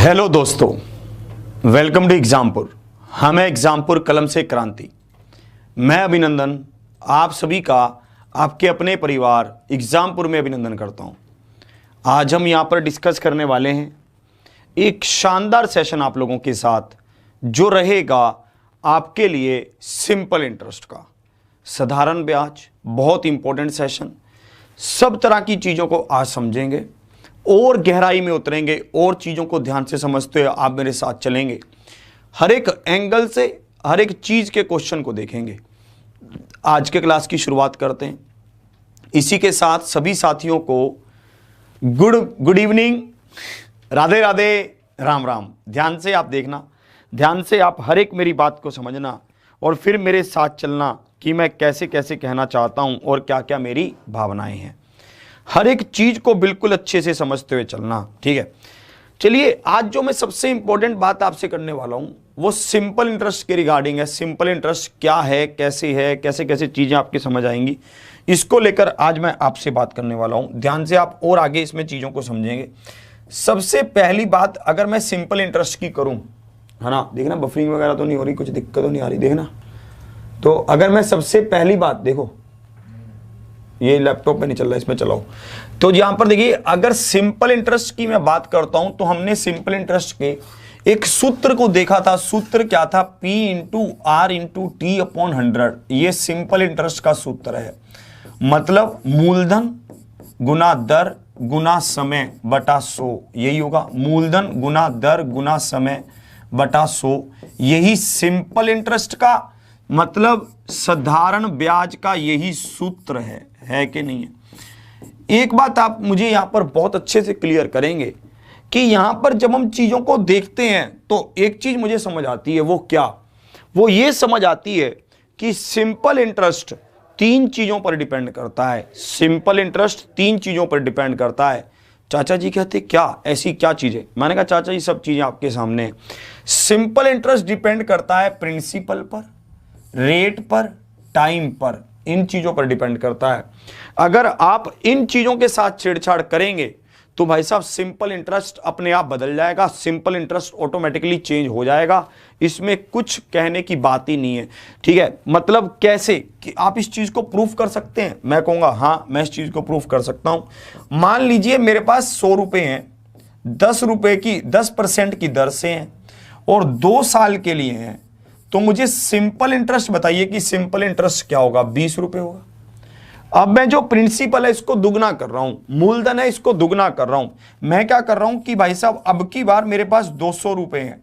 Hello दोस्तों, welcome to Exampur. हम हैं एग्जामपुर कलम से क्रांति। मैं अभिनंदन आप सभी का आपके अपने परिवार एग्जामपुर में अभिनंदन करता हूं। आज हम यहां पर डिस्कस करने वाले हैं एक शानदार सेशन आप लोगों के साथ, जो रहेगा आपके लिए सिंपल इंटरेस्ट का साधारण ब्याज। बहुत इंपॉर्टेंट सेशन, सब तरह की चीज़ों को आज समझेंगे और गहराई में उतरेंगे और चीज़ों को ध्यान से समझते हुए आप मेरे साथ चलेंगे। हर एक एंगल से हर एक चीज़ के क्वेश्चन को देखेंगे। आज के क्लास की शुरुआत करते हैं। इसी के साथ सभी साथियों को गुड इवनिंग, राधे राधे, राम राम। ध्यान से आप देखना, ध्यान से आप हर एक मेरी बात को समझना और फिर मेरे साथ चलना कि मैं कैसे कैसे कहना चाहता हूं और क्या क्या मेरी भावनाएं हैं। हर एक चीज को बिल्कुल अच्छे से समझते हुए चलना, ठीक है। चलिए, आज जो मैं सबसे इंपॉर्टेंट बात आपसे करने वाला हूं वो सिंपल इंटरेस्ट के रिगार्डिंग है। सिंपल इंटरेस्ट क्या है, कैसे कैसे चीजें आपकी समझ आएंगी, इसको लेकर आज मैं आपसे बात करने वाला हूं। ध्यान से आप और आगे इसमें चीजों को समझेंगे। सबसे पहली बात, अगर मैं सिंपल इंटरेस्ट की करूं, है ना, देखना बफरिंग वगैरह तो नहीं हो रही, कुछ दिक्कत तो नहीं आ रही, देखना। तो अगर मैं सबसे पहली बात, देखो ये लैपटॉप पे नहीं चल रहा, इसमें चलाओ। तो यहां पर देखिए, अगर सिंपल इंटरेस्ट की मैं बात करता हूं तो हमने सिंपल इंटरेस्ट के एक सूत्र को देखा था। सूत्र क्या था? P into R into T upon 100। ये सिंपल इंटरेस्ट का सूत्र है। मतलब मूलधन गुना दर गुना समय बटा 100, यही होगा। मूलधन गुना दर गुना समय बटा 100, यही सिंपल इंटरेस्ट का मतलब साधारण ब्याज का यही सूत्र है कि नहीं है। एक बात आप मुझे यहां पर बहुत अच्छे से क्लियर करेंगे कि यहां पर जब हम चीजों को देखते हैं तो एक चीज मुझे समझ आती है। वो क्या? वो ये समझ आती है कि सिंपल इंटरेस्ट तीन चीजों पर डिपेंड करता है। सिंपल इंटरेस्ट तीन चीजों पर डिपेंड करता है। चाचा जी कहते क्या, ऐसी क्या चीजें? मैंने कहा चाचा जी सब चीजें आपके सामने। सिंपल इंटरेस्ट डिपेंड करता है प्रिंसिपल पर, रेट पर, टाइम पर, इन चीजों पर डिपेंड करता है। अगर आप इन चीजों के साथ छेड़छाड़ करेंगे तो भाई साहब सिंपल इंटरेस्ट अपने आप बदल जाएगा। सिंपल इंटरेस्ट ऑटोमेटिकली चेंज हो जाएगा। इसमें कुछ कहने की बात ही नहीं है, ठीक है। मतलब कैसे कि आप इस चीज को प्रूफ कर सकते हैं? मैं कहूंगा हाँ, मैं इस चीज को प्रूफ कर सकता हूं। मान लीजिए मेरे पास 100 रुपए हैं, 10 रुपए की 10% की दर से हैं और 2 साल के लिए हैं। तो मुझे सिंपल इंटरेस्ट बताइए कि सिंपल इंटरेस्ट क्या होगा? 20 रुपए होगा। अब मैं जो प्रिंसिपल है इसको दुगना कर रहा हूं, मूलधन है इसको दुगना कर रहा हूं। मैं क्या कर रहा हूं कि भाई साहब अब की बार मेरे पास 200 रुपए हैं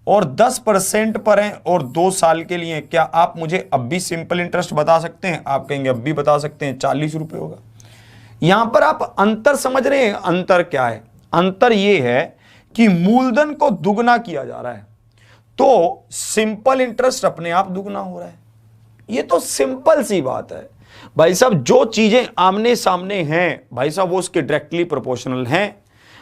और 10% पर हैं और 2 साल के लिए। क्या आप मुझे अब भी सिंपल इंटरेस्ट बता सकते हैं? आप कहेंगे अब भी बता सकते हैं, 40 रुपए होगा। यहां पर आप अंतर समझ रहे हैं? अंतर क्या है? अंतर यह है कि मूलधन को दुगना किया जा रहा है तो सिंपल इंटरेस्ट अपने आप दुगना हो रहा है। ये तो सिंपल सी बात है भाई साहब। जो चीजें आमने सामने हैं भाई साहब वो उसके डायरेक्टली प्रोपोर्शनल हैं।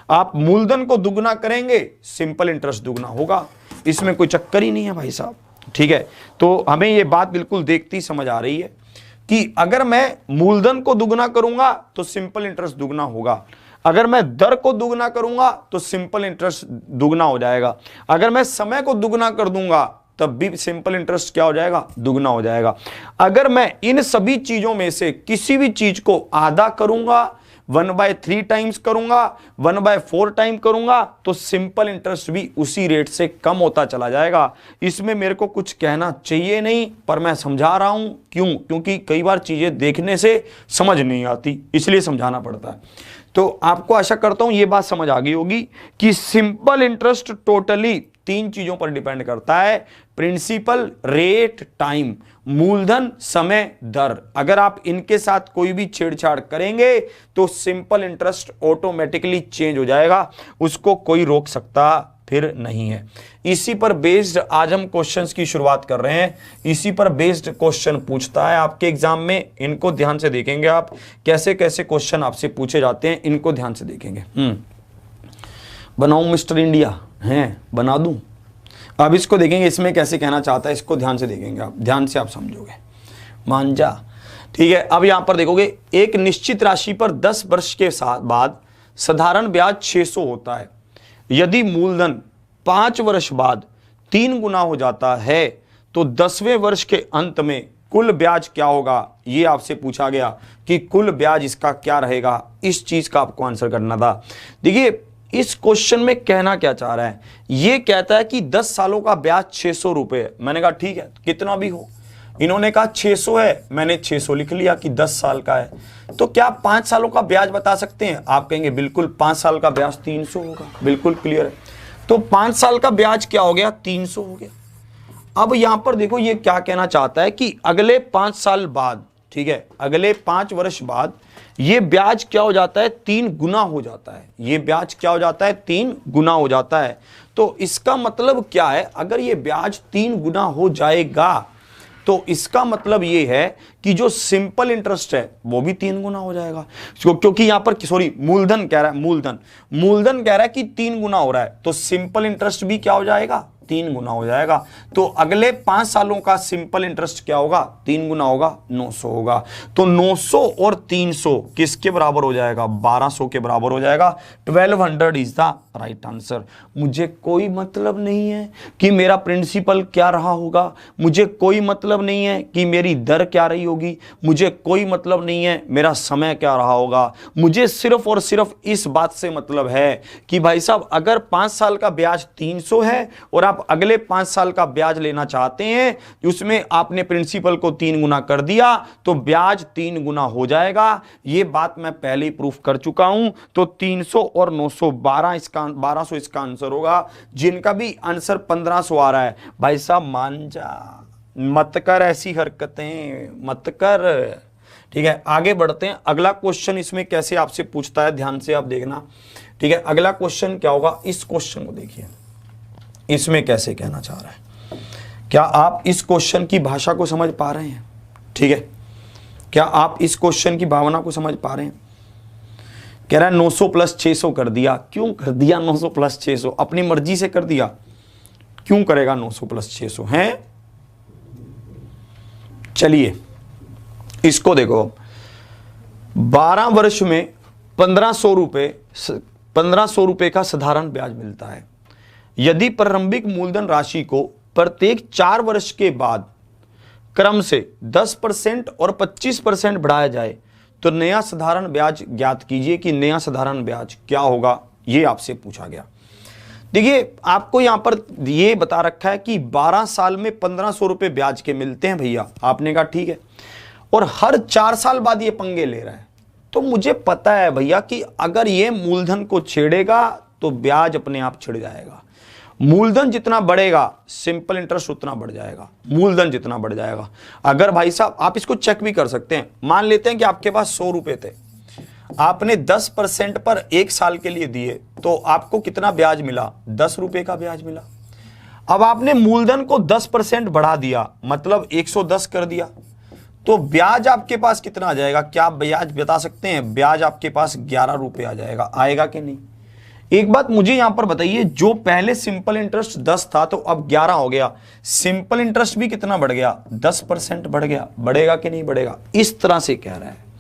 आप मूलधन को दुगना करेंगे, सिंपल इंटरेस्ट दुगना होगा। इसमें कोई चक्कर ही नहीं है भाई साहब, ठीक है। तो हमें ये बात बिल्कुल देखती समझ आ रही है कि अगर मैं मूलधन को दुगना करूंगा तो सिंपल इंटरेस्ट दुगना होगा। अगर मैं दर को दुगना करूंगा तो सिंपल इंटरेस्ट दुगना हो जाएगा। अगर मैं समय को दुगना कर दूंगा तब भी सिंपल इंटरेस्ट क्या हो जाएगा? दुगना हो जाएगा। अगर मैं इन सभी चीजों में से किसी भी चीज को आधा करूंगा, 1/3 टाइम्स करूंगा, 1/4 टाइम करूंगा, तो सिंपल इंटरेस्ट भी उसी रेट से कम होता चला जाएगा। इसमें मेरे को कुछ कहना चाहिए नहीं, पर मैं समझा रहा हूं। क्यों? क्योंकि कई बार चीजें देखने से समझ नहीं आती, इसलिए समझाना पड़ता है। तो आपको आशा करता हूं ये बात समझ आ गई होगी कि सिंपल इंटरेस्ट टोटली 3 चीजों पर डिपेंड करता है। प्रिंसिपल, रेट, टाइम, मूलधन, समय, दर। अगर आप इनके साथ कोई भी छेड़छाड़ करेंगे तो सिंपल इंटरेस्ट ऑटोमेटिकली चेंज हो जाएगा। उसको कोई रोक सकता फिर नहीं है। इसी पर बेस्ड आज हम क्वेश्चंस की शुरुआत कर रहे हैं। इसी पर बेस्ड क्वेश्चन पूछता है आपके एग्जाम में। इनको ध्यान से देखेंगे आप, कैसे कैसे क्वेश्चन आपसे पूछे जाते हैं, इनको ध्यान से देखेंगे। बनाऊं मिस्टर इंडिया? हैं, बना दूं? अब इसको देखेंगे, इसमें कैसे कहना चाहता है, इसको ध्यान से देखेंगे आप। ध्यान से आप समझोगे, मान जा, ठीक है। अब यहां पर देखोगे, एक निश्चित राशि पर 10 वर्ष के बाद साधारण ब्याज 600 होता है। यदि मूलधन 5 वर्ष बाद 3 गुना हो जाता है तो 10वें वर्ष के अंत में कुल ब्याज क्या होगा, ये आपसे पूछा गया कि कुल ब्याज इसका क्या रहेगा। इस चीज का आपको आंसर करना था। देखिए इस क्वेश्चन में कहना क्या चाह रहा है, ये कहता है कि 10 सालों का ब्याज 600 रुपए है। मैंने कहा ठीक है, कितना भी हो। इन्होंने कहा 600 है, मैंने 600 लिख लिया कि 10 साल का है। तो क्या आप 5 सालों का ब्याज बता सकते हैं? आप कहेंगे बिल्कुल, 5 साल का ब्याज 300 होगा, बिल्कुल क्लियर है। तो 5 साल का ब्याज क्या हो गया, 300 हो गया। अब यहां पर देखो ये क्या कहना चाहता है कि अगले 5 साल बाद, ठीक है, अगले 5 वर्ष बाद ये ब्याज क्या हो जाता है, 3 गुना हो जाता है। ये ब्याज क्या हो जाता है, 3 गुना हो जाता है। तो इसका मतलब क्या है, अगर ये ब्याज 3 गुना हो जाएगा तो इसका मतलब ये है कि जो सिंपल इंटरेस्ट है वो भी 3 गुना हो जाएगा। क्योंकि यहां पर सॉरी मूलधन कह रहा है, मूलधन कह रहा है कि 3 गुना हो रहा है, तो सिंपल इंटरेस्ट भी क्या हो जाएगा, 3 गुना हो जाएगा। तो अगले 5 सालों का सिंपल इंटरेस्ट क्या होगा, 3 गुना होगा, 900 होगा। तो 900 और 300 किसके बराबर हो जाएगा, 1200 के बराबर हो जाएगा। 1200 इज द राइट आंसर। मुझे कोई मतलब नहीं है कि मेरा प्रिंसिपल क्या रहा होगा, मुझे कोई मतलब नहीं है कि मेरी दर क्या रही होगी, मुझे कोई मतलब नहीं है मेरा समय क्या रहा होगा। मुझे सिर्फ और सिर्फ इस बात से मतलब है कि भाई साहब अगर 5 साल का ब्याज 300 है और आप अगले 5 साल का ब्याज लेना चाहते हैं, उसमें आपने प्रिंसिपल को 3 गुना कर दिया तो ब्याज 3 गुना हो जाएगा। ये बात मैं पहले ही प्रूफ कर चुका हूं। तो 300 और 900 1200 इसका आंसर होगा। जिनका भी आंसर 1500 आ रहा है, भाई साहब मान जा, मत कर ऐसी हरकतें, मत कर। ठीक है, आगे बढ़ते हैं। अगला क्वेश्चन इसमें कैसे आपसे पूछता है, ध्यान से आप देखना। ठीक है, अगला क्वेश्चन क्या होगा, इस क्वेश्चन को देखिए, इसमें कैसे कहना चाह रहा है। क्या आप इस क्वेश्चन की भाषा को समझ पा रहे हैं? ठीक है, क्या आप इस क्वेश्चन की भावना को समझ पा रहे हैं? कह रहा है 900 प्लस 600 कर दिया। क्यों कर दिया 900 प्लस 600? अपनी मर्जी से कर दिया। क्यों करेगा 900 प्लस 600 है? चलिए इसको देखो, 12 वर्ष में 1500 रुपए का साधारण ब्याज मिलता है। यदि प्रारंभिक मूलधन राशि को प्रत्येक 4 वर्ष के बाद क्रम से 10% और 25% बढ़ाया जाए तो नया साधारण ब्याज ज्ञात कीजिए कि नया साधारण ब्याज क्या होगा। यह आपसे पूछा गया। देखिए आपको यहां पर यह बता रखा है कि 12 साल में 1500 रुपए ब्याज के मिलते हैं भैया। आपने कहा ठीक है, और हर 4 साल बाद ये पंगे ले रहा है। तो मुझे पता है भैया कि अगर ये मूलधन को छेड़ेगा तो ब्याज अपने आप छिड़ जाएगा। मूलधन जितना बढ़ेगा सिंपल इंटरेस्ट उतना बढ़ जाएगा। मूलधन जितना बढ़ जाएगा, अगर भाई साहब आप इसको चेक भी कर सकते हैं। मान लेते हैं कि आपके पास 100 रुपए थे, आपने 10% पर 1 साल के लिए दिए तो आपको कितना ब्याज मिला, 10 रुपए का ब्याज मिला। अब आपने मूलधन को 10% बढ़ा दिया, मतलब 110 कर दिया, तो ब्याज आपके पास कितना आ जाएगा? क्या आप ब्याज बता सकते हैं? ब्याज आपके पास 11 रुपए आ जाएगा। आएगा कि नहीं? एक बात मुझे यहां पर बताइए, जो पहले सिंपल इंटरेस्ट 10 था तो अब 11 हो गया, सिंपल इंटरेस्ट भी कितना बढ़ गया? 10% बढ़ गया। बढ़ेगा कि नहीं बढ़ेगा? इस तरह से कह रहा है।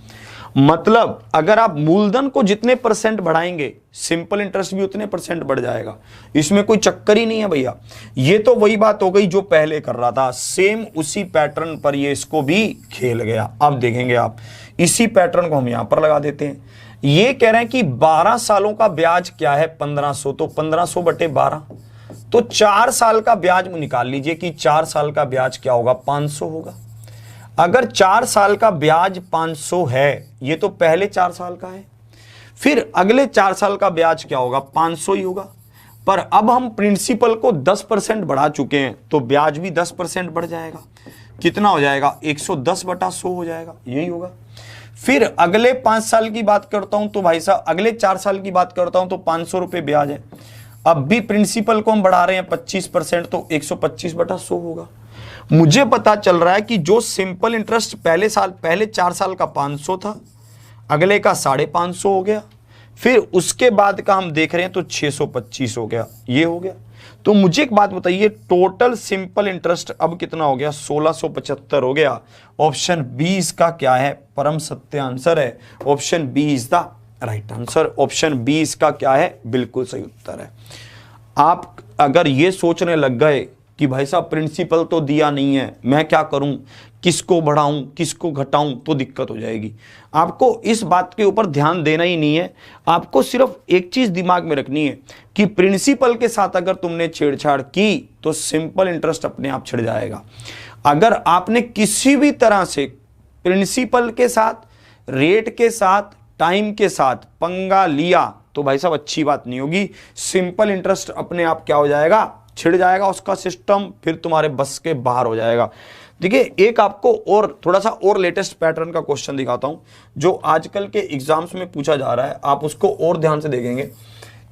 मतलब अगर आप मूलधन को जितने परसेंट बढ़ाएंगे सिंपल इंटरेस्ट भी उतने परसेंट बढ़ जाएगा। इसमें कोई चक्कर ही नहीं है भैया। ये तो वही बात हो गई जो पहले कर रहा था, सेम उसी पैटर्न पर ये इसको भी खेल गया। अब देखेंगे आप, इसी पैटर्न को हम यहां पर लगा देते हैं। ये कह रहे हैं कि 12 सालों का ब्याज क्या है, 1500, तो 1500 बटे 12, तो 4 साल का ब्याज निकाल लीजिए कि 4 साल का ब्याज क्या होगा, 500 होगा। अगर 4 साल का ब्याज 500 है, ये तो पहले 4 साल का है, फिर अगले 4 साल का ब्याज क्या होगा, 500 ही होगा। पर अब हम प्रिंसिपल को 10% बढ़ा चुके हैं तो ब्याज भी 10% बढ़ जाएगा। कितना हो जाएगा, 110 बटा 100 हो जाएगा, यही होगा। फिर अगले 5 साल की बात करता हूं तो भाई साहब अगले 4 साल की बात करता हूं तो 500 रुपए ब्याज है। अब भी प्रिंसिपल को हम बढ़ा रहे हैं 25%, तो 125 बटा 100 होगा। मुझे पता चल रहा है कि जो सिंपल इंटरेस्ट पहले 4 साल का 500 था, अगले का 550 हो गया, फिर उसके बाद का हम देख रहे हैं तो 625 हो गया, ये हो गया। तो मुझे एक बात बताइए, टोटल सिंपल इंटरेस्ट अब कितना हो गया, 1675 हो गया। ऑप्शन बी इसका क्या है, परम सत्य आंसर है। Option B is the right answer. Option B इसका क्या है, बिल्कुल सही उत्तर है। आप अगर ये सोचने लग गए कि भाई साहब प्रिंसिपल तो दिया नहीं है, मैं क्या करूं, किसको बढ़ाऊं किसको घटाऊं, तो दिक्कत हो जाएगी। आपको इस बात के ऊपर ध्यान देना ही नहीं है। आपको सिर्फ एक चीज दिमाग में रखनी है कि प्रिंसिपल के साथ अगर तुमने छेड़छाड़ की तो सिंपल इंटरेस्ट अपने आप छिड़ जाएगा। अगर आपने किसी भी तरह से प्रिंसिपल के साथ, रेट के साथ, टाइम के साथ पंगा लिया तो भाई साहब अच्छी बात नहीं होगी। सिंपल इंटरेस्ट अपने आप क्या हो जाएगा, छिड़ जाएगा उसका सिस्टम, फिर तुम्हारे बस के बाहर हो जाएगा। देखिए एक आपको और थोड़ा सा और लेटेस्ट पैटर्न का क्वेश्चन दिखाता हूं जो आजकल के एग्जाम्स में पूछा जा रहा है, आप उसको और ध्यान से देखेंगे।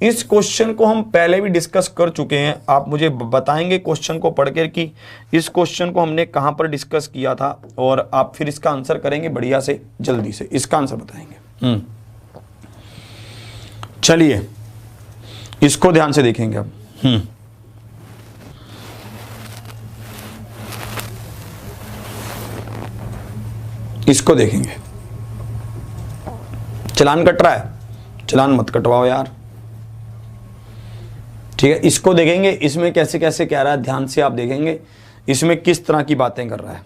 इस क्वेश्चन को हम पहले भी डिस्कस कर चुके हैं, आप मुझे बताएंगे क्वेश्चन को पढ़कर कि इस क्वेश्चन को हमने कहां पर डिस्कस किया था, और आप फिर इसका आंसर करेंगे बढ़िया से, जल्दी से इसका आंसर बताएंगे। चलिए इसको ध्यान से देखेंगे अब। इसको देखेंगे। चलान कट रहा है, चलान मत कटवाओ यार, ठीक है। इसको देखेंगे, इसमें कैसे कैसे कह रहा है, ध्यान से आप देखेंगे इसमें किस तरह की बातें कर रहा है।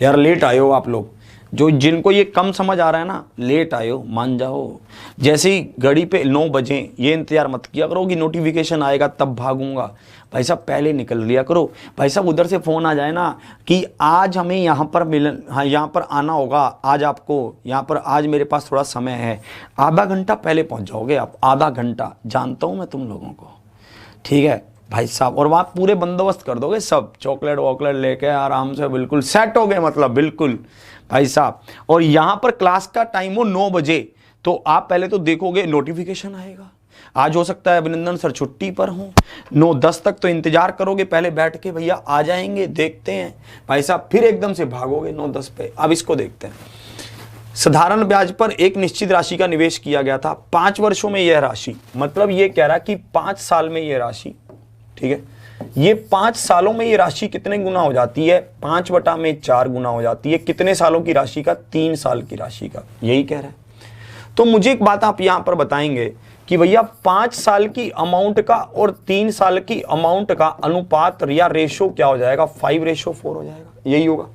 यार लेट आए हो आप लोग, जो जिनको ये कम समझ आ रहा है ना, लेट आए हो, मान जाओ। जैसे ही घड़ी पे 9 बजे ये इंतजार मत किया करो कि नोटिफिकेशन आएगा तब भागूंगा। भाई साहब पहले निकल लिया करो। भाई साहब उधर से फ़ोन आ जाए ना कि आज हमें यहाँ पर हाँ यहाँ पर आना होगा, आज आपको यहाँ पर, आज मेरे पास थोड़ा समय है, आधा घंटा पहले पहुँच जाओगे आप, आधा घंटा, जानता हूँ मैं तुम लोगों को, ठीक है भाई साहब। और वहाँ पूरे बंदोबस्त कर दोगे, सब चॉकलेट वॉकलेट लेके आराम से बिल्कुल सेट हो गए, मतलब बिल्कुल भाई साहब। और यहाँ पर क्लास का टाइम हो 9 बजे, तो आप पहले तो देखोगे नोटिफिकेशन आएगा। आज हो सकता है अभिनंदन सर छुट्टी पर हों, 9-10 तक तो इंतजार करोगे पहले बैठ के, भैया आ जाएंगे देखते हैं भाई साहब, फिर एकदम से भागोगे 9-10 पे। अब इसको देखते हैं। साधारण ब्याज पर एक निश्चित राशि का निवेश किया गया था, 5 वर्षों में यह राशि, मतलब ये कह रहा कि 5 साल में यह राशि, ठीक है, ये 5 सालों में ये राशि कितने गुना हो जाती है, 5/4 गुना हो जाती है। कितने सालों की राशि का, 3 साल की राशि का, यही कह रहा है। तो मुझे एक बात आप यहां पर बताएंगे कि भैया 5 साल की अमाउंट का और 3 साल की अमाउंट का अनुपात या रेशो क्या हो जाएगा, 5:4 हो जाएगा, यही होगा।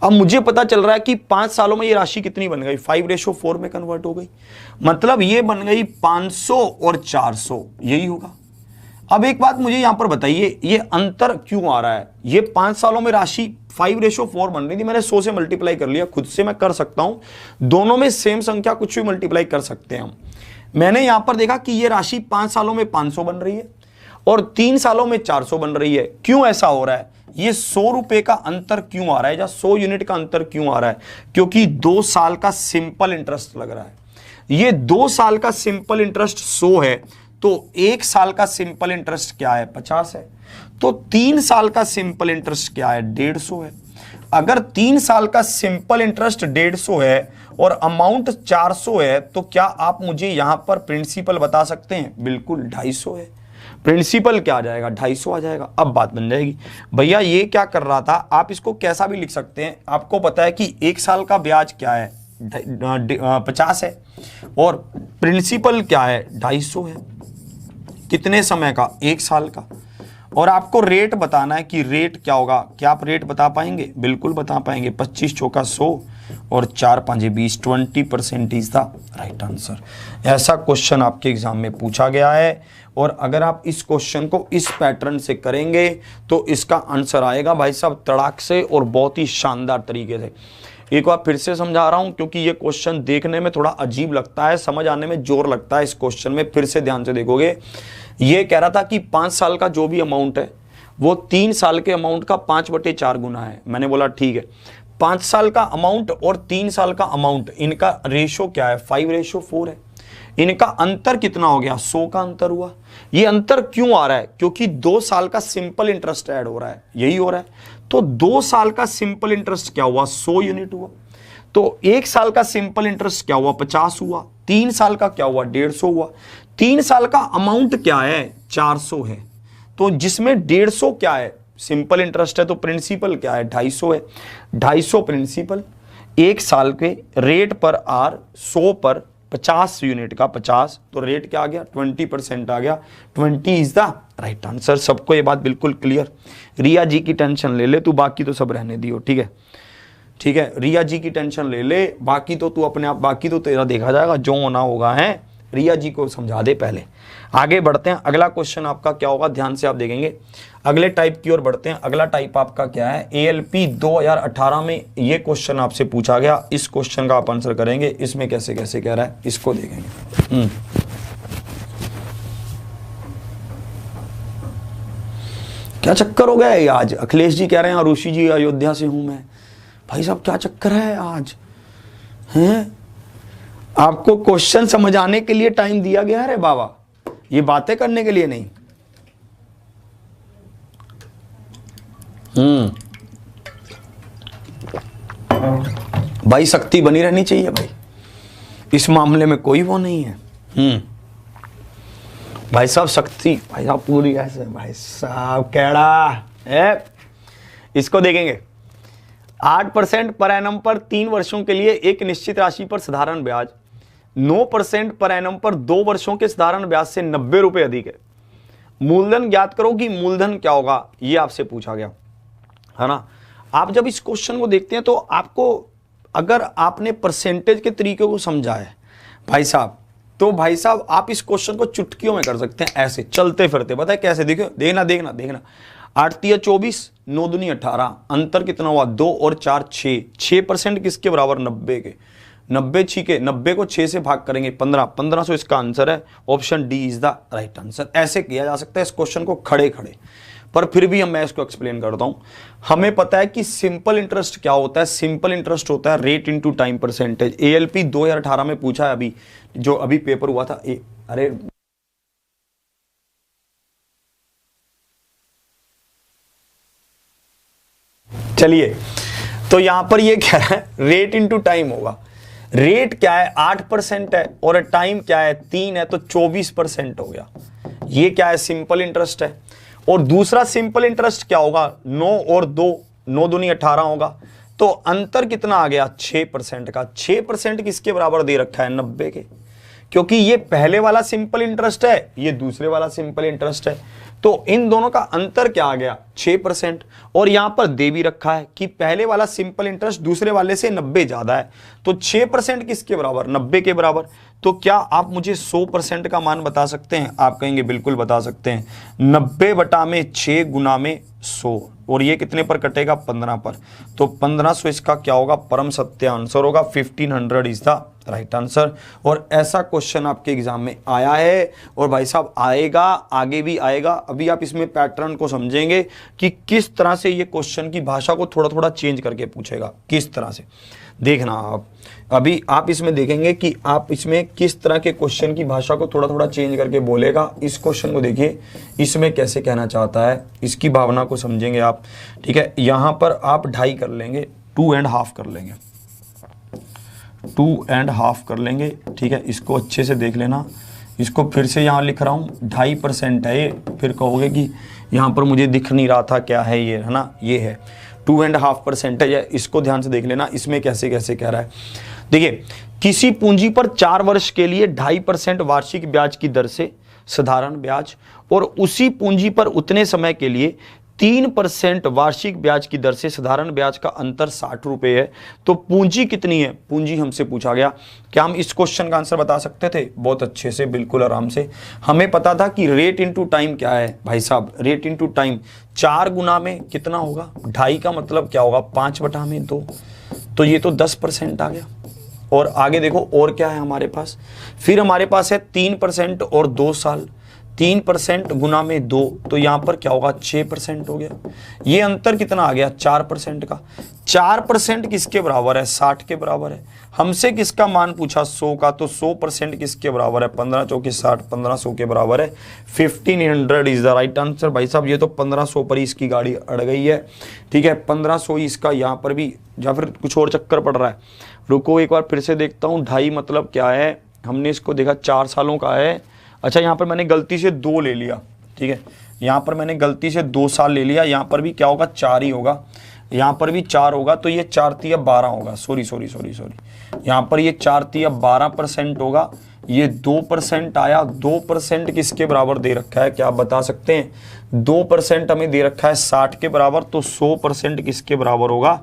अब मुझे पता चल रहा है कि 5 सालों में ये राशि कितनी बन गई, 5:4 में कन्वर्ट हो गई, मतलब ये बन गई 500 और 400, यही होगा। अब एक बात मुझे यहां पर बताइए, ये अंतर क्यों आ रहा है। ये 5 सालों में राशि 5:4 बन रही थी, मैंने 100 से मल्टीप्लाई कर लिया, खुद से मैं कर सकता हूं, दोनों में सेम संख्या कुछ भी मल्टीप्लाई कर सकते हैं हम। मैंने यहां पर देखा कि ये राशि 5 सालों में 500 बन रही है और 3 सालों में 400 बन रही है। क्यों ऐसा हो रहा है, ये 100 रुपए का अंतर क्यों आ रहा है, या 100 यूनिट का अंतर क्यों आ रहा है, क्योंकि 2 साल का सिंपल इंटरेस्ट लग रहा है। ये 2 साल का सिंपल इंटरेस्ट 100 है, तो 1 साल का सिंपल इंटरेस्ट क्या है, 50 है। तो 3 साल का सिंपल इंटरेस्ट क्या है, 150 है। अगर 3 साल का सिंपल इंटरेस्ट 150 है और अमाउंट 400 है, तो क्या आप मुझे यहां पर प्रिंसिपल बता सकते हैं, बिल्कुल 250 है। प्रिंसिपल क्या आ जाएगा, 250 आ जाएगा। अब बात बन जाएगी, भैया ये क्या कर रहा था, आप इसको कैसा भी लिख सकते हैं। आपको पता है कि 1 साल का ब्याज क्या है, 50 है, और प्रिंसिपल क्या है, 250 है। कितने समय का, 1 साल का। और आपको रेट बताना है कि रेट क्या होगा। क्या आप रेट बता पाएंगे, बिल्कुल बता पाएंगे। 25 चौका 100 और 4 5 20, 20% इज द राइट आंसर। ऐसा क्वेश्चन आपके एग्जाम में पूछा गया है, और अगर आप इस क्वेश्चन को इस पैटर्न से करेंगे तो इसका आंसर आएगा भाई साहब तड़ाक से और बहुत ही शानदार तरीके से। एक बार फिर से समझा रहा हूं, क्योंकि ये क्वेश्चन देखने में थोड़ा अजीब लगता है, समझ आने में जोर लगता है। इस क्वेश्चन में फिर से ध्यान से देखोगे, ये कह रहा था कि 5 साल का जो भी अमाउंट है वो 3 साल के अमाउंट का 5/4 गुना है। मैंने बोला ठीक है, 5 साल का अमाउंट और 3 साल का अमाउंट, इनका रेशो क्या है, 5:4 है। इनका अंतर कितना हो गया, 100 का अंतर हुआ। ये अंतर क्यों आ रहा है, क्योंकि 2 साल का सिंपल इंटरेस्ट ऐड हो रहा है, यही हो रहा है। तो 2 साल का सिंपल इंटरेस्ट क्या हुआ, 100 यूनिट हुआ। तो 1 साल का सिंपल इंटरेस्ट क्या हुआ, 50 हुआ। 3 साल का क्या हुआ, 150 हुआ। 3 साल का अमाउंट क्या है, 400 है। तो जिसमें 150 क्या है, सिंपल इंटरेस्ट है, तो प्रिंसिपल क्या है, 250 है। 250 प्रिंसिपल, 1 साल के रेट पर आर 100 पर 50 यूनिट का 50, तो रेट क्या आ गया 20% आ गया। 20 इज द राइट आंसर। सबको ये बात बिल्कुल क्लियर। रिया जी की टेंशन ले ले तू, बाकी तो सब रहने दियो, ठीक है, ठीक है। रिया जी की टेंशन ले ले, बाकी तो तू अपने आप, बाकी तो तेरा देखा जाएगा, जो होना होगा है। रिया जी को समझा दे पहले। आगे बढ़ते हैं, अगला क्वेश्चन आपका क्या होगा, ध्यान से आप देखेंगे। अगले टाइप की ओर बढ़ते हैं। अगला टाइप आपका क्या है, ALP 2018 में ये क्वेश्चन आपसे पूछा गया। इस क्वेश्चन का आप आंसर करेंगे। इसमें कैसे कैसे कह रहा है, इसको देखेंगे। क्या चक्कर हो गया है आज? अखिलेश जी कह रहे हैं ऋषि जी अयोध्या से हूं मैं। भाई साहब क्या चक्कर है आज हैं? आपको क्वेश्चन समझ आने के लिए टाइम दिया गया है रे बाबा, ये बातें करने के लिए नहीं। भाई शक्ति बनी रहनी चाहिए भाई, इस मामले में कोई वो नहीं है। भाई साहब शक्ति, भाई साहब पूरी ऐसे, भाई साहब कैड़ा है। इसको देखेंगे। 8% पर एनम पर 3 वर्षों के लिए एक निश्चित राशि पर साधारण ब्याज 9% पर एनम पर 2 वर्षों के साधारण ब्याज से 90 रुपए अधिक है। मूलधन ज्ञात करो कि मूलधन क्या होगा, ये आपसे पूछा गया है ना। आप जब इस क्वेश्चन को देखते हैं तो आपको, अगर आपने परसेंटेज के तरीके को समझा है भाई साहब, तो भाई साहब आप इस क्वेश्चन को चुटकियों में कर सकते हैं, ऐसे चलते फिरते। पता है कैसे? देखो, देखना देखना देखना। 8 तिया 24, 9 दूनी 18, अंतर कितना हुआ 2 और 4 6। 6% किसके बराबर? 90 के। 90 छीके, 90 को 6 से भाग करेंगे 15, 1500 इसका आंसर है। Option D is the right answer. ऐसे किया जा सकता है इस क्वेश्चन को खड़े खड़े, पर फिर भी मैं इसको एक्सप्लेन करता हूं। हमें पता है कि सिंपल इंटरेस्ट क्या होता है। सिंपल इंटरेस्ट होता है rate into time percentage. ALP 2018 में पूछा है, अभी जो अभी पेपर हुआ था। अरे चलिए, तो यहां पर ये क्या है, रेट इनटू टाइम होगा। रेट क्या है 8% है और टाइम क्या है 3 है, तो 24% हो गया। ये क्या है, सिंपल इंटरेस्ट है। और दूसरा सिंपल इंटरेस्ट क्या होगा, 9 और 2, 9 दूनी 18 होगा। तो अंतर कितना आ गया 6% का। 6% किसके बराबर दे रखा है, 90 के, क्योंकि ये पहले वाला सिंपल इंटरेस्ट है, ये दूसरे वाला सिंपल इंटरेस्ट है। तो इन दोनों का अंतर क्या आ गया 6%। और यहां पर दे भी रखा है कि पहले वाला सिंपल इंटरेस्ट दूसरे वाले से 90 ज्यादा है, तो 6% किसके बराबर, 90 के बराबर। तो क्या आप मुझे 100% का मान बता सकते हैं? आप कहेंगे बिल्कुल बता सकते हैं। 90 बटा में 6 गुना में 100, और ये कितने पर कटेगा 15 पर, तो 1500 इसका क्या होगा, परम सत्य आंसर होगा। 1500 इज द राइट आंसर। और ऐसा क्वेश्चन आपके एग्जाम में आया है, और भाई साहब आएगा, आगे भी आएगा। अभी आप इसमें पैटर्न को समझेंगे कि किस तरह से ये क्वेश्चन की भाषा को थोड़ा थोड़ा चेंज करके पूछेगा, किस तरह से। देखना आप, अभी आप इसमें देखेंगे कि आप इसमें किस तरह के क्वेश्चन की भाषा को थोड़ा थोड़ा चेंज करके बोलेगा। इस क्वेश्चन को देखिए, इसमें कैसे कहना चाहता है, इसकी भावना को समझेंगे आप, ठीक है। यहां पर आप 2.5 कर लेंगे, 2.5 कर लेंगे, 2.5 कर लेंगे, ठीक है। इसको अच्छे से देख लेना। इसको फिर से यहाँ लिख रहा हूँ, 2.5% है ये। फिर कहोगे कि यहाँ पर मुझे दिख नहीं रहा था, क्या है ये, है ना, ये है 2.5% है। इसको ध्यान से देख लेना, इसमें कैसे कैसे कह रहा है। देखिए, किसी पूंजी पर 4 वर्ष के लिए 2.5% वार्षिक ब्याज की दर से साधारण ब्याज, और उसी पूंजी पर उतने समय के लिए 3% वार्षिक ब्याज की दर से साधारण ब्याज का अंतर 60 रुपए है। तो पूंजी कितनी है, पूंजी हमसे पूछा गया। क्या हम इस क्वेश्चन का आंसर बता सकते थे? बहुत अच्छे से, बिल्कुल आराम से। हमें पता था कि रेट इनटू टाइम क्या है भाई साहब, रेट इनटू टाइम 4 गुना में कितना होगा, 2.5 का मतलब क्या होगा 5 बटा में 2, तो ये तो 10% आ गया। और आगे देखो और क्या है हमारे पास, फिर हमारे पास है 3% और 2 साल, 3% गुना में 2, तो यहां पर क्या होगा 6% हो गया। ये अंतर कितना आ गया 4% का। 4% किसके बराबर है, 60 के बराबर है। हमसे किसका मान पूछा 100 का, तो 100% किसके बराबर है, 15 चौके 60, 1500 के बराबर है। 1500 इज द राइट आंसर। भाई साहब ये तो 1500 पर ही इसकी गाड़ी अड़ गई है, ठीक है। 1500 इसका यहाँ पर भी, या फिर कुछ और चक्कर पड़ रहा है। रुको एक बार फिर से देखता हूँ, 2.5 मतलब क्या है, हमने इसको देखा 4 सालों का है। अच्छा, यहाँ पर मैंने गलती से 2 ले लिया, ठीक है। यहाँ पर मैंने गलती से 2 साल ले लिया, यहाँ पर भी क्या होगा 4 ही होगा। यहाँ पर भी 4 होगा, तो ये 4 तिया 12 होगा। सॉरी, यहाँ पर ये 4 तिया 12% होगा। ये 2% आया। 2% किसके बराबर दे रखा है, क्या आप बता सकते हैं? 2% हमें दे रखा है 60 के बराबर, तो 100% किसके बराबर होगा?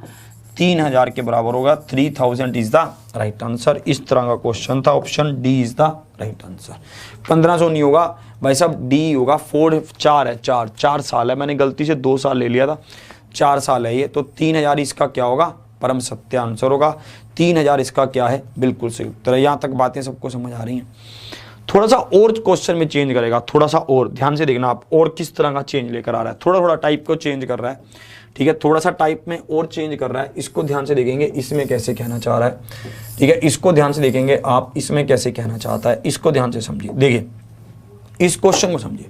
3000 के बराबर होगा। 3000 इज द राइट आंसर। इस तरह का क्वेश्चन था। Option D is the right answer. 1500 नहीं होगा भाई साहब, डी होगा। 4 है, 4 साल है, मैंने गलती से 2 साल ले लिया था, 4 साल है ये। तो 3000 इसका क्या होगा? परम सत्य आंसर होगा। 3000 इसका क्या है? बिल्कुल सही उत्तर है। यहाँ तक बातें सबको समझ आ रही हैं? थोड़ा सा और क्वेश्चन में चेंज करेगा, थोड़ा सा और ध्यान से देखना आप, और किस तरह का चेंज लेकर आ रहा है। थोड़ा टाइप को चेंज कर रहा है, ठीक है, थोड़ा सा टाइप में और चेंज कर रहा है। इसको ध्यान से देखेंगे, इसमें कैसे कहना चाह रहा है, ठीक है, इसको ध्यान से देखेंगे आप, इसमें कैसे कहना चाहता है, इसको ध्यान से समझिए। देखिए इस क्वेश्चन को समझिए।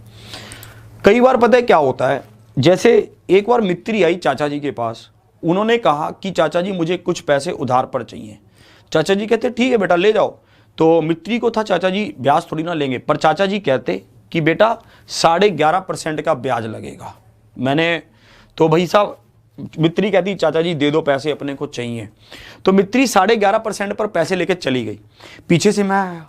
कई बार पता है क्या होता है, जैसे एक बार मित्री आई चाचा जी के पास, उन्होंने कहा कि चाचा जी मुझे कुछ पैसे उधार पर चाहिए। चाचा जी कहते ठीक है बेटा ले जाओ। तो मित्री को था चाचा जी ब्याज थोड़ी ना लेंगे, पर चाचा जी कहते कि बेटा 11.5% का ब्याज लगेगा। मैंने तो भाई साहब, मित्री कहती चाचा जी दे दो पैसे, अपने को चाहिए। तो मित्री 11.5% पर पैसे लेकर चली गई। पीछे से मैं आया,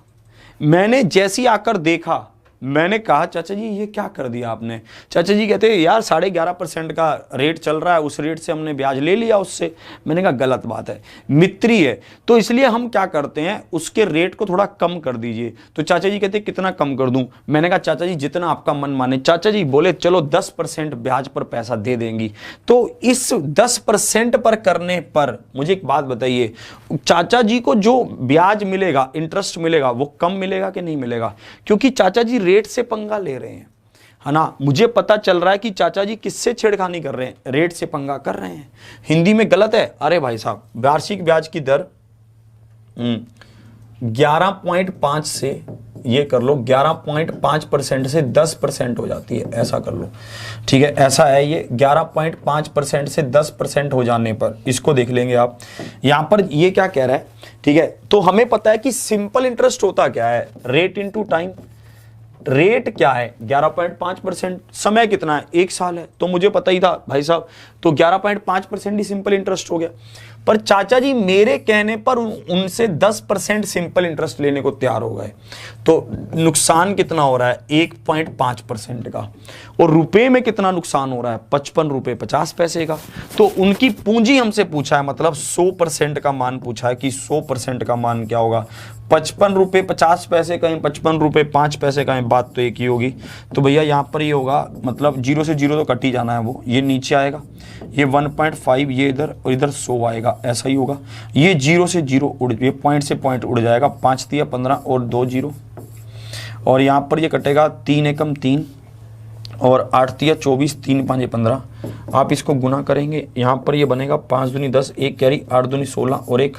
मैंने जैसी आकर देखा, मैंने कहा चाचा जी ये क्या कर दिया आपने? चाचा जी कहते यार 11.5% का रेट चल रहा है, उस रेट से हमने ब्याज ले लिया उससे। मैंने कहा गलत बात है, मित्री है तो इसलिए हम क्या करते हैं, उसके रेट को थोड़ा कम कर दीजिए। तो चाचा जी कहते कितना कम कर दूं? मैंने कहा चाचा जी जितना आपका मन माने। चाचा जी बोले चलो 10% ब्याज पर पैसा दे देंगी। तो इस 10% पर करने पर मुझे एक बात बताइए, चाचा जी को जो ब्याज मिलेगा, इंटरेस्ट मिलेगा, वो कम मिलेगा कि नहीं मिलेगा? क्योंकि चाचा जी रेट से पंगा ले रहे हैं, है ना। मुझे पता चल रहा है कि चाचा जी किससे छेड़खानी कर रहे हैं, रेट से पंगा कर रहे हैं। हिंदी में गलत है। अरे भाई साहब, वार्षिक ब्याज की दर 11.5 से ये कर लो, 11.5% से 10% हो जाती है, ऐसा कर लो, ठीक है, ऐसा है ये। 11.5% से 10% हो जाने पर इसको देख लेंगे आप। यहां पर ये क्या कह रहा है, ठीक है, तो हमें पता है कि सिंपल इंटरेस्ट होता क्या है, रेट इनटू टाइम। रेट क्या है 11.5%, समय कितना है 1 साल है, तो मुझे पता ही था भाई साहब, तो 11.5% ही सिंपल इंटरेस्ट हो गया। पर चाचा जी मेरे कहने पर उनसे 10% सिंपल इंटरेस्ट लेने को तैयार हो गए, तो नुकसान कितना हो रहा है 1.5% का, और रुपए में कितना नुकसान हो रहा है 55 रुपए 50 पैसे का। तो उनकी पूंजी हमसे पूछा है, मतलब 100% का मान पूछा है कि 100% का मान क्या होगा, 55 रुपए 50 पैसे कहें, 55 रुपए 5 पैसे कहें, बात तो एक ही होगी। तो भैया यहाँ पर ये होगा, मतलब 0 से 0 तो कट ही जाना है, वो ये नीचे आएगा, ये 1.5 ये इधर और इधर 100 आएगा, ऐसा ही होगा। ये 0 से 0 उड़, ये पॉइंट से पॉइंट उड़ जाएगा, 5 तिया 15 और 2 0, और यहाँ पर ये कटेगा 3 एकम 3 और 8 तिया 24, 3 5 15। आप इसको गुना करेंगे, यहाँ पर ये बनेगा 5 दूनी 10, 1 कैरी 8 दूनी 16 और 1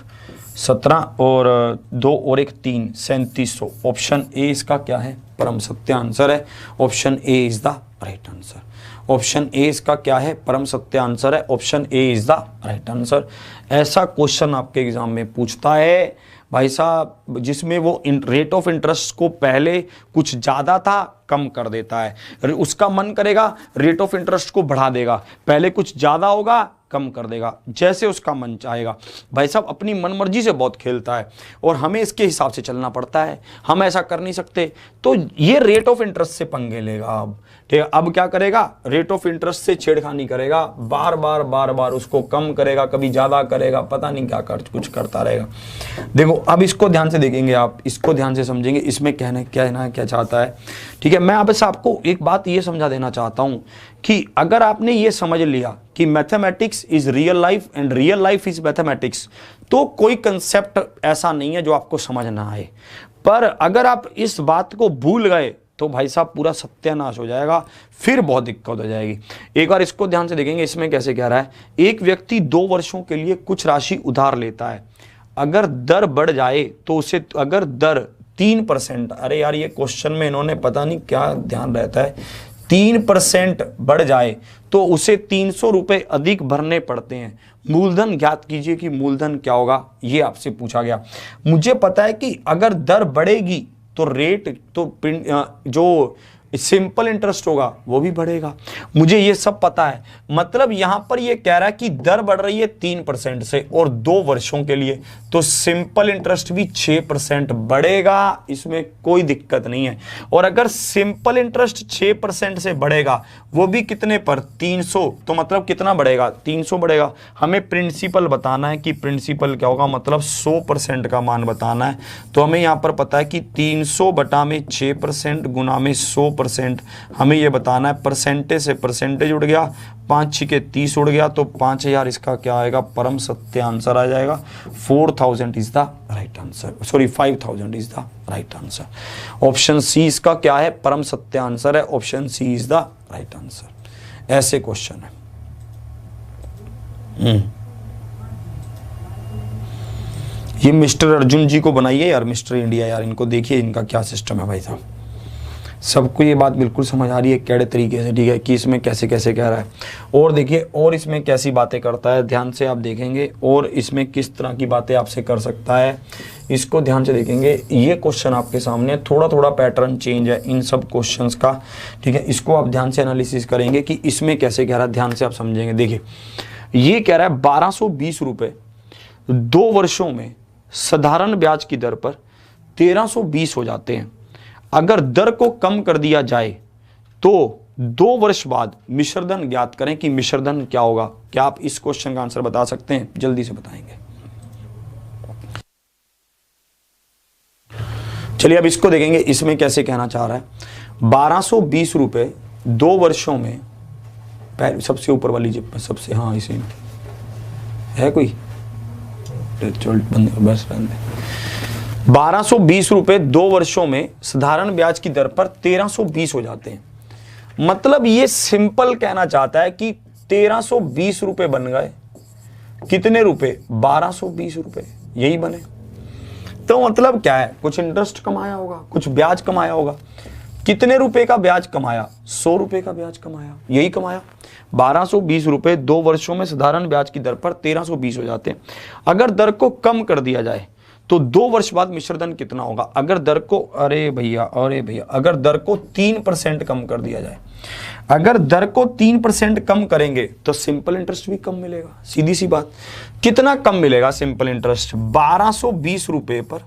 17 और 2 और 1 3, 3700। ऑप्शन ए इसका क्या है, परम सत्य आंसर है। Option A is the right answer. Option A इसका क्या है, परम सत्य आंसर है। Option A is the right answer. ऐसा क्वेश्चन आपके एग्जाम में पूछता है भाई साहब, जिसमें वो रेट ऑफ इंटरेस्ट को पहले कुछ ज़्यादा था कम कर देता है, उसका मन करेगा रेट ऑफ इंटरेस्ट को बढ़ा देगा, पहले कुछ ज़्यादा होगा कम कर देगा, जैसे उसका मन चाहेगा। भाई साहब अपनी मनमर्जी से बहुत खेलता है और हमें इसके हिसाब से चलना पड़ता है, हम ऐसा कर नहीं सकते। तो ये रेट ऑफ इंटरेस्ट से पंगे लेगा अब, ठीक है। अब क्या करेगा, रेट ऑफ इंटरेस्ट से छेड़खानी करेगा, बार बार उसको कम करेगा, कभी ज़्यादा करेगा, पता नहीं क्या कुछ करता रहेगा। देखो अब इसको ध्यान से देखेंगे आप, इसको ध्यान से समझेंगे, इसमें कहना क्या चाहता है, ठीक है। मैं अब बस आपको एक बात ये समझा देना चाहता हूं कि अगर आपने ये समझ लिया कि mathematics is real life and real life is mathematics, तो कोई कंसेप्ट ऐसा नहीं है जो आपको समझ ना आए। पर अगर आप इस बात को भूल गए तो भाई साहब पूरा सत्यानाश हो जाएगा, फिर बहुत दिक्कत हो जाएगी। एक बार इसको ध्यान से देखेंगे, इसमें कैसे कह रहा है, एक व्यक्ति 2 वर्षों के लिए कुछ राशि उधार लेता है, अगर दर बढ़ जाए तो उसे, अगर दर 3%, अरे यार ये क्वेश्चन में इन्होंने पता नहीं क्या ध्यान रहता है, 3% बढ़ जाए तो उसे 300 रुपए अधिक भरने पड़ते हैं। मूलधन ज्ञात कीजिए कि मूलधन क्या होगा, ये आपसे पूछा गया। मुझे पता है कि अगर दर बढ़ेगी तो रेट, तो जो सिंपल इंटरेस्ट होगा वो भी बढ़ेगा, मुझे ये सब पता है। मतलब यहां पर ये कह रहा है कि दर बढ़ रही है 3% से और 2 वर्षों के लिए, तो सिंपल इंटरेस्ट भी 6% बढ़ेगा, इसमें कोई दिक्कत नहीं है। और अगर सिंपल इंटरेस्ट 6% से बढ़ेगा वो भी कितने पर, 300, तो मतलब कितना बढ़ेगा, 300 बढ़ेगा। हमें प्रिंसिपल बताना है कि प्रिंसिपल क्या होगा, मतलब 100% का मान बताना है। तो हमें यहां पर पता है कि 300 बटा में 6% गुना में 100%, हमें यह बताना है। परसेंटेज से परसेंटेज उड़ गया, 5 6 30 उड़ गया, तो 5000 इसका क्या आएगा, परम सत्य आंसर आ जाएगा। 4000 is the right answer, sorry 5000 is the right answer. Option C इसका क्या है, परम सत्य आंसर है। Option C is the right answer. ऐसे क्वेश्चन है। ये मिस्टर अर्जुन जी को बनाइए यार, मिस्टर इंडिया यार, इनको देखिए इनका क्या सिस्टम है भाई साहब। सबको ये बात बिल्कुल समझ आ रही है कैड़े तरीके से, ठीक है, कि इसमें कैसे कैसे कह रहा है। और देखिए और इसमें कैसी बातें करता है, ध्यान से आप देखेंगे, और इसमें किस तरह की बातें आपसे कर सकता है, इसको ध्यान से देखेंगे। ये क्वेश्चन आपके सामने थोड़ा थोड़ा पैटर्न चेंज है इन सब क्वेश्चंस का, ठीक है, इसको आप ध्यान से एनालिसिस करेंगे कि इसमें कैसे कह रहा है, ध्यान से आप समझेंगे। देखिए ये कह रहा है 1220 रुपये 2 वर्षों में साधारण ब्याज की दर पर 1320 हो जाते हैं। अगर दर को कम कर दिया जाए तो 2 वर्ष बाद मिश्रधन ज्ञात करें कि मिश्रधन क्या होगा। क्या आप इस क्वेश्चन का आंसर बता सकते हैं? जल्दी से बताएंगे। चलिए अब इसको देखेंगे, इसमें कैसे कहना चाह रहा है। 1220 रुपये 2 वर्षों में, सबसे ऊपर वाली जिप सबसे, हाँ इसी में है कोई, बस 1220 रुपये 2 वर्षों में साधारण ब्याज की दर पर 1320 हो जाते हैं। मतलब ये सिंपल कहना चाहता है कि 1320 रुपये बन गए, कितने रुपए, 1220 रुपये, यही बने। तो मतलब क्या है, कुछ इंटरेस्ट कमाया होगा, कुछ ब्याज कमाया होगा। कितने रुपए का ब्याज कमाया, 100 रुपए का ब्याज कमाया, यही कमाया। 1220 रुपये 2 वर्षों में साधारण ब्याज की दर पर 1320 हो जाते हैं। अगर दर को कम कर दिया जाए तो 2 वर्ष बाद मिश्रधन कितना होगा। अगर दर को, अरे भैया अगर दर को 3% कम कर दिया जाए, अगर दर को 3% कम करेंगे तो सिंपल इंटरेस्ट भी कम मिलेगा। सीधी सी बात, कितना कम मिलेगा सिंपल इंटरेस्ट, 1220 रुपये पर,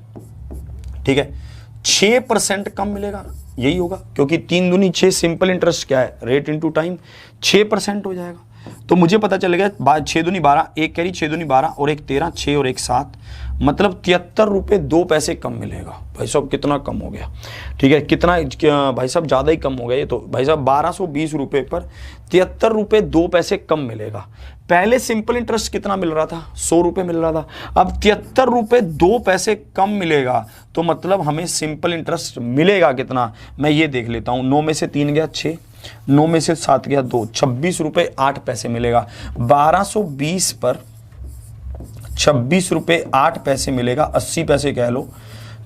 ठीक है, 6% कम मिलेगा, यही होगा, क्योंकि 3 दूनी 6, सिंपल इंटरेस्ट क्या है, रेट इनटू टाइम, 6% हो जाएगा। तो मुझे पता चल गया 6 दूनी 12, एक कैरी 6 दूनी 12 और एक 13, 6 और एक 7, मतलब 73 रुपये 2 पैसे कम मिलेगा। भाई साहब कितना कम हो गया, ठीक है, कितना भाई साहब ज़्यादा ही कम हो गया ये तो। भाई साहब 1220 रुपये पर 73 रुपये 2 पैसे कम मिलेगा। पहले सिंपल इंटरेस्ट कितना मिल रहा था, 100 रुपये मिल रहा था, अब 73 रुपये 2 पैसे कम मिलेगा। तो मतलब हमें सिंपल इंटरेस्ट मिलेगा कितना, मैं ये देख लेता हूँ। 9 में से 3 गया 6, 9 में से 7 गया 2, 26 रुपये 8 पैसे मिलेगा। 1220 पर 26 रुपये 8 पैसे मिलेगा, 80 पैसे कह लो,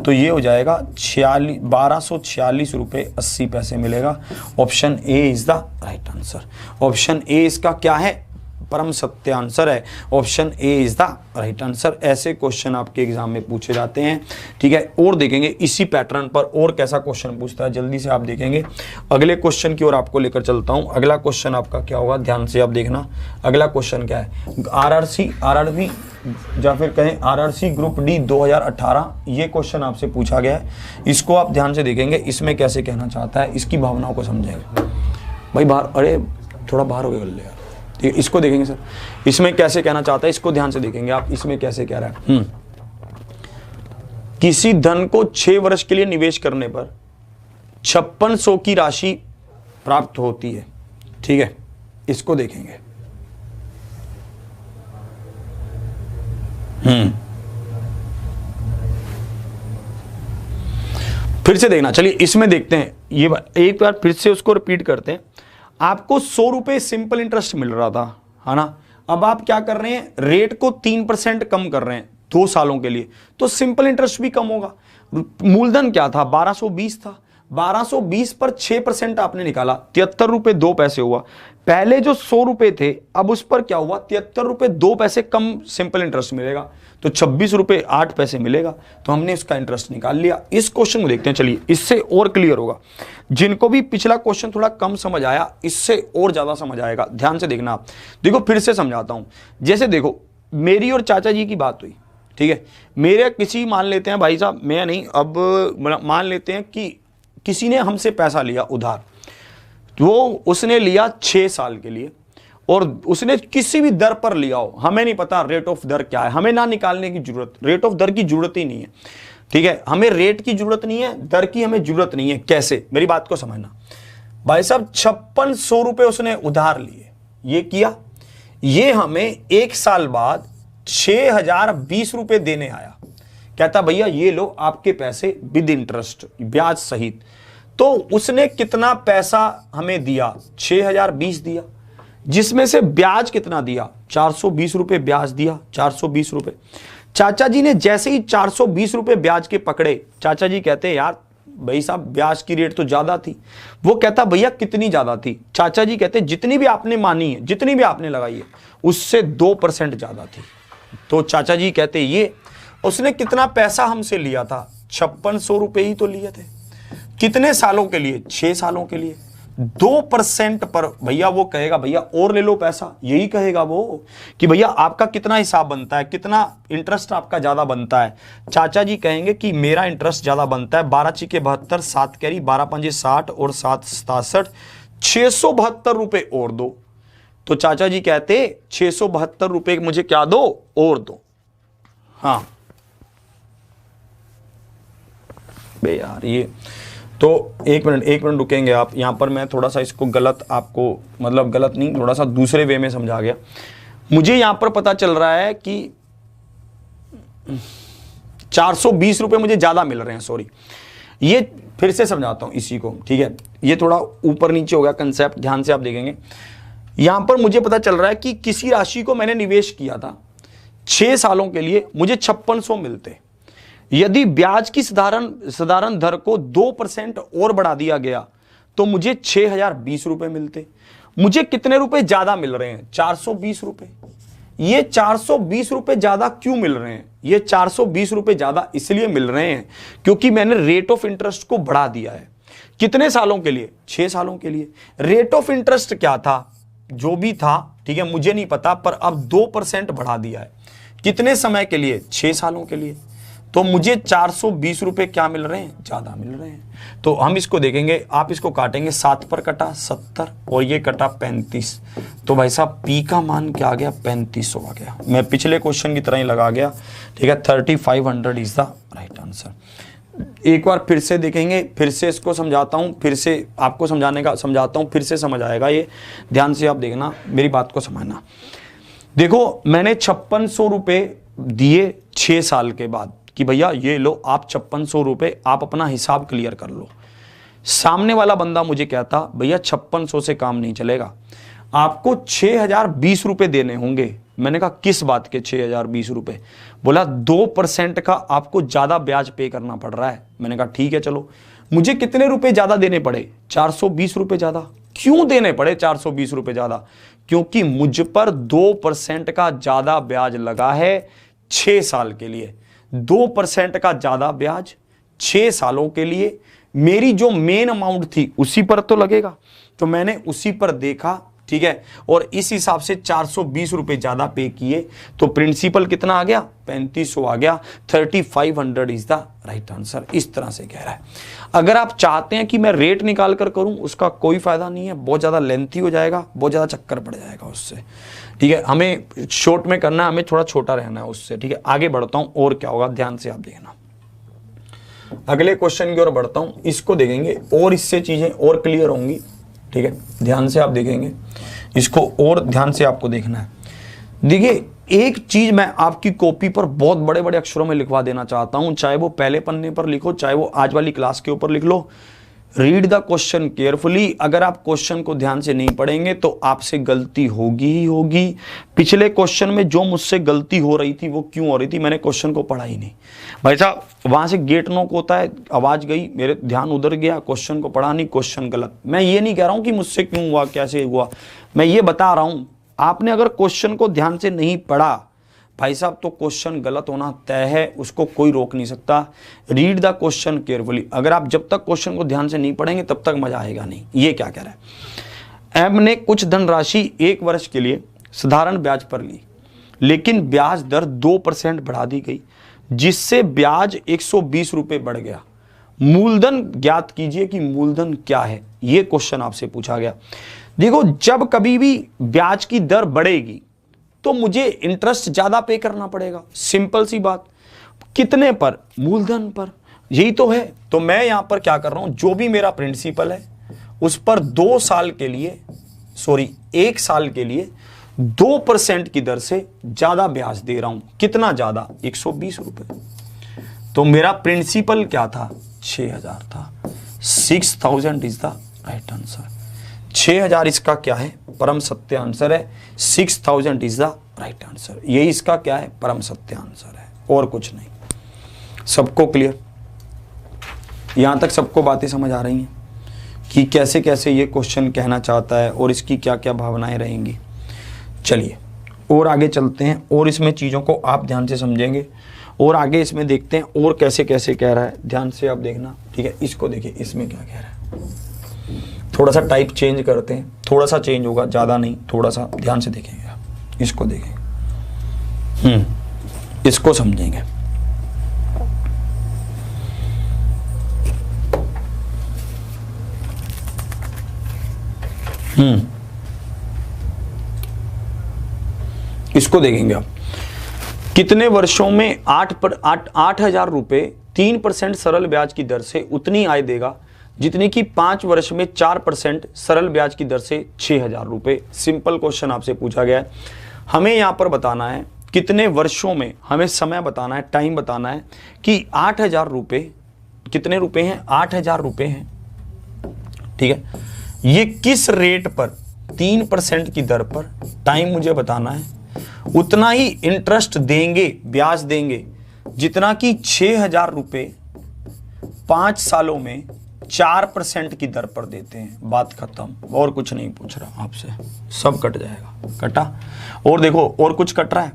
तो ये हो जाएगा 1246 रुपये 80 पैसे मिलेगा। Option A is the right answer. Option A इसका क्या है, परम सत्य आंसर है। Option A is the right answer. ऐसे क्वेश्चन आपके एग्जाम में पूछे जाते हैं, ठीक है। और देखेंगे इसी पैटर्न पर और कैसा क्वेश्चन पूछता है, जल्दी से आप देखेंगे। अगले क्वेश्चन की ओर आपको लेकर चलता हूं। अगला क्वेश्चन आपका क्या होगा, ध्यान से आप देखना। अगला क्वेश्चन क्या है, आरआरसी, आरआरबी या फिर कहें आरआरसी ग्रुप डी 2018, ये क्वेश्चन आपसे पूछा गया है। इसको आप ध्यान से देखेंगे, इसमें कैसे कहना चाहता है, इसकी भावनाओं को समझेंगे। भाई बाहर, अरे थोड़ा बाहर हो गए गल्ले यार, ठीक है, इसको देखेंगे सर, इसमें कैसे कहना चाहता है, इसको ध्यान से देखेंगे आप। इसमें कैसे कह रहा है, किसी धन को 6 वर्ष के लिए निवेश करने पर 5600 की राशि प्राप्त होती है, ठीक है, इसको देखेंगे। फिर से देखना, चलिए इसमें देखते हैं, ये एक बार फिर से उसको रिपीट करते हैं। आपको 100 रुपए सिंपल इंटरेस्ट मिल रहा था, है ना। अब आप क्या कर रहे हैं, रेट को 3% कम कर रहे हैं 2 सालों के लिए, तो सिंपल इंटरेस्ट भी कम होगा। मूलधन क्या था, 1220 था, 1220 पर 6% आपने निकाला, 73 रुपए 2 पैसे हुआ। पहले जो 100 रुपए थे अब उस पर क्या हुआ, 73 रुपए 2 पैसे कम सिंपल इंटरेस्ट मिलेगा, तो 26 रुपए 8 पैसे मिलेगा। तो हमने इसका इंटरेस्ट निकाल लिया। इस क्वेश्चन को देखते हैं, चलिए इससे और क्लियर होगा। जिनको भी पिछला क्वेश्चन थोड़ा कम समझ आया, इससे और ज्यादा समझ आएगा। ध्यान से देखना आप। देखो फिर से समझाता हूं। जैसे देखो मेरी और चाचा जी की बात हुई, ठीक है। मेरे किसी मान लेते हैं भाई साहब, मैं नहीं, अब मान लेते हैं कि किसी ने हमसे पैसा लिया उधार, तो उसने लिया 6 साल के लिए और उसने किसी भी दर पर लिया हो, हमें नहीं पता रेट ऑफ दर क्या है, हमें ना निकालने की जरूरत, रेट ऑफ दर की जरूरत ही नहीं है, ठीक है। हमें रेट की जरूरत नहीं है, दर की हमें जरूरत नहीं है। कैसे, मेरी बात को समझना भाई साहब। 5600 रुपए उसने उधार लिए, ये किया, ये हमें 1 साल बाद 6020 रुपए देने आया। कहता भैया ये लो आपके पैसे विद इंटरेस्ट, ब्याज सहित। तो उसने कितना पैसा हमें दिया, 6020 दिया, जिसमें से ब्याज कितना दिया, 420 रुपए ब्याज दिया, 420 रुपए। चाचा जी ने जैसे ही 420 रुपए ब्याज के पकड़े, चाचा जी कहते हैं यार भाई साहब ब्याज की रेट तो ज्यादा थी। वो कहता भैया कितनी ज्यादा थी, चाचा जी कहते जितनी भी आपने मानी है, जितनी भी आपने लगाई है उससे 2% ज्यादा थी। तो चाचा जी कहते ये उसने कितना पैसा हमसे लिया था, 5600 रुपए ही तो लिए थे। कितने सालों के लिए, 6 सालों के लिए। 2% पर भैया वो कहेगा भैया और ले लो पैसा, यही कहेगा वो कि भैया आपका कितना हिसाब बनता है, कितना इंटरेस्ट आपका ज्यादा बनता है। चाचा जी कहेंगे कि मेरा इंटरेस्ट ज्यादा बनता है, 12 छिके 72, 7 कैरी 12 पंजे 60 और 7 67, 672 रुपए और दो। तो चाचा जी कहते 672 रुपए मुझे क्या दो, और दो। हाँ बे यार ये तो एक मिनट रुकेंगे आप। यहां पर मैं थोड़ा सा इसको गलत, आपको मतलब गलत नहीं, थोड़ा सा दूसरे वे में समझा गया। मुझे यहां पर पता चल रहा है कि 420 रुपए मुझे ज्यादा मिल रहे हैं, सॉरी। ये फिर से समझाता हूं इसी को, ठीक है। ये थोड़ा ऊपर नीचे हो गया कंसेप्ट, ध्यान से आप देखेंगे। यहां पर मुझे पता चल रहा है कि किसी राशि को मैंने निवेश किया था 6 सालों के लिए, मुझे 5600 मिलते। यदि ब्याज की साधारण दर को 2% और बढ़ा दिया गया तो मुझे 6020 रुपए मिलते। मुझे कितने रुपए ज्यादा मिल रहे हैं, 420 रुपए। ये 420 रुपए ज्यादा क्यों मिल रहे हैं, ये 420 रुपए ज्यादा इसलिए मिल रहे हैं क्योंकि मैंने रेट ऑफ इंटरेस्ट को बढ़ा दिया है। कितने सालों के लिए, 6 सालों के लिए। रेट ऑफ इंटरेस्ट क्या था, जो भी था, ठीक है, मुझे नहीं पता, पर अब 2% बढ़ा दिया है। कितने समय के लिए, 6 सालों के लिए। तो मुझे 420 रुपए क्या मिल रहे हैं, ज्यादा मिल रहे हैं। तो हम इसको देखेंगे, आप इसको काटेंगे, 7 पर कटा 70 और ये कटा 35। तो भाई साहब पी का मान क्या आ गया, 3500 आ गया। मैं पिछले क्वेश्चन की तरह ही लगा गया, ठीक है। 3500 इज द राइट आंसर। एक बार फिर से देखेंगे, फिर से इसको समझाता हूं, फिर से आपको समझाता हूं, फिर से समझ आएगा ये। ध्यान से आप देखना, मेरी बात को समझना। देखो मैंने 5600 रुपए दिए 6 साल के बाद कि भैया ये लो आप 5600 रुपए, आप अपना हिसाब क्लियर कर लो। सामने वाला बंदा मुझे कहता भैया 5600 से काम नहीं चलेगा, आपको 6020 रुपए देने होंगे। मैंने कहा किस बात के 6020 रुपए? बोला 2% का आपको ज्यादा ब्याज पे करना पड़ रहा है। मैंने कहा ठीक है चलो। मुझे कितने रुपए ज्यादा देने पड़े, 420 रुपए ज्यादा। क्यों देने पड़े 420 रुपए ज्यादा? क्योंकि मुझ पर 2% का ज्यादा ब्याज लगा है 6 साल के लिए। 2% का ज्यादा ब्याज 6 सालों के लिए, मेरी जो मेन अमाउंट थी उसी पर तो लगेगा, तो मैंने उसी पर देखा, ठीक है। और इस हिसाब से 420 रुपए ज्यादा पे किए, तो प्रिंसिपल कितना आ गया, 3500 आ गया। 3500 इज द राइट आंसर। इस तरह से कह रहा है। अगर आप चाहते हैं कि मैं रेट निकाल कर करूं, उसका कोई फायदा नहीं है, बहुत ज्यादा लेंथी हो जाएगा, बहुत ज्यादा चक्कर पड़ जाएगा उससे, ठीक है। हमें शॉर्ट में करना है, हमें थोड़ा छोटा रहना है उससे, ठीक है। आगे बढ़ता हूं और क्या होगा, ध्यान से आप देखना। अगले क्वेश्चन की ओर बढ़ता हूं, इसको देखेंगे और इससे चीजें और क्लियर होंगी, ठीक है। ध्यान से आप देखेंगे इसको, और ध्यान से आपको देखना है। देखिए एक चीज मैं आपकी कॉपी पर बहुत बड़े बड़े अक्षरों में लिखवा देना चाहता हूं, चाहे वो पहले पन्ने पर लिखो, चाहे वो आज वाली क्लास के ऊपर लिख लो। Read the question carefully. अगर आप क्वेश्चन को ध्यान से नहीं पढ़ेंगे तो आपसे गलती होगी ही होगी। पिछले क्वेश्चन में जो मुझसे गलती हो रही थी वो क्यों हो रही थी, मैंने क्वेश्चन को पढ़ा ही नहीं। भाई साहब वहां से गेट नॉक होता है, आवाज गई, मेरे ध्यान उधर गया, क्वेश्चन को पढ़ा नहीं, क्वेश्चन गलत। मैं ये नहीं कह रहा हूं कि मुझसे क्यों हुआ, कैसे हुआ, मैं ये बता रहा हूं आपने अगर क्वेश्चन को ध्यान से नहीं पढ़ा भाई साहब तो क्वेश्चन गलत होना तय है, उसको कोई रोक नहीं सकता। Read the question carefully. अगर आप जब तक क्वेश्चन को ध्यान से नहीं पढ़ेंगे तब तक मजा आएगा नहीं। ये क्या कह रहा है, एम ने कुछ धनराशि 1 वर्ष के लिए साधारण ब्याज पर ली, लेकिन ब्याज दर 2% बढ़ा दी गई, जिससे ब्याज 120 रुपये बढ़ गया। मूलधन ज्ञात कीजिए कि मूलधन क्या है। यह क्वेश्चन आपसे पूछा गया। देखो जब कभी भी ब्याज की दर बढ़ेगी तो मुझे इंटरेस्ट ज्यादा पे करना पड़ेगा, सिंपल सी बात। कितने पर, मूलधन पर, यही तो है। तो मैं यहां पर क्या कर रहा हूं, जो भी मेरा प्रिंसिपल है उस पर 1 साल के लिए 2% की दर से ज्यादा ब्याज दे रहा हूं। कितना ज्यादा, 120 रुपए। तो मेरा प्रिंसिपल क्या था, 6000 था। 6000 इज द राइट आंसर। 6000 इसका क्या है, परम सत्य आंसर है। 6000 इज द राइट आंसर। यही इसका क्या है, परम सत्य आंसर है, और कुछ नहीं। सबको क्लियर, यहां तक सबको बातें समझ आ रही हैं कि कैसे कैसे ये क्वेश्चन कहना चाहता है और इसकी क्या क्या भावनाएं रहेंगी। चलिए और आगे चलते हैं, और इसमें चीज़ों को आप ध्यान से समझेंगे और आगे इसमें देखते हैं और कैसे कैसे कह रहा है। ध्यान से आप देखना, ठीक है। इसको देखिए, इसमें क्या कह रहा है। थोड़ा सा टाइप चेंज करते हैं, थोड़ा सा चेंज होगा, ज़्यादा नहीं, थोड़ा सा ध्यान से देखेंगे आप। इसको देखेंगे, इसको समझेंगे। इसको देखेंगे आप। कितने वर्षों में 8,000 रुपए 3% सरल ब्याज की दर से उतनी आय देगा जितनी कि 5 वर्ष में 4% सरल ब्याज की दर से 6,000 रुपए। सिंपल क्वेश्चन आपसे पूछा गया है। हमें यहां पर बताना है कितने वर्षों में, हमें समय बताना है, टाइम बताना है कि 8,000 रुपए कितने रुपए हैं, 8,000 रुपए हैं, ठीक है। ये किस रेट पर, 3% की दर पर, टाइम मुझे बताना है। उतना ही इंटरेस्ट देंगे, ब्याज देंगे जितना कि 6,000 रुपए 5 सालों में 4% की दर पर देते हैं। बात खत्म, और कुछ नहीं पूछ रहा आपसे, सब कट जाएगा। कटा, और देखो और कुछ कट रहा है।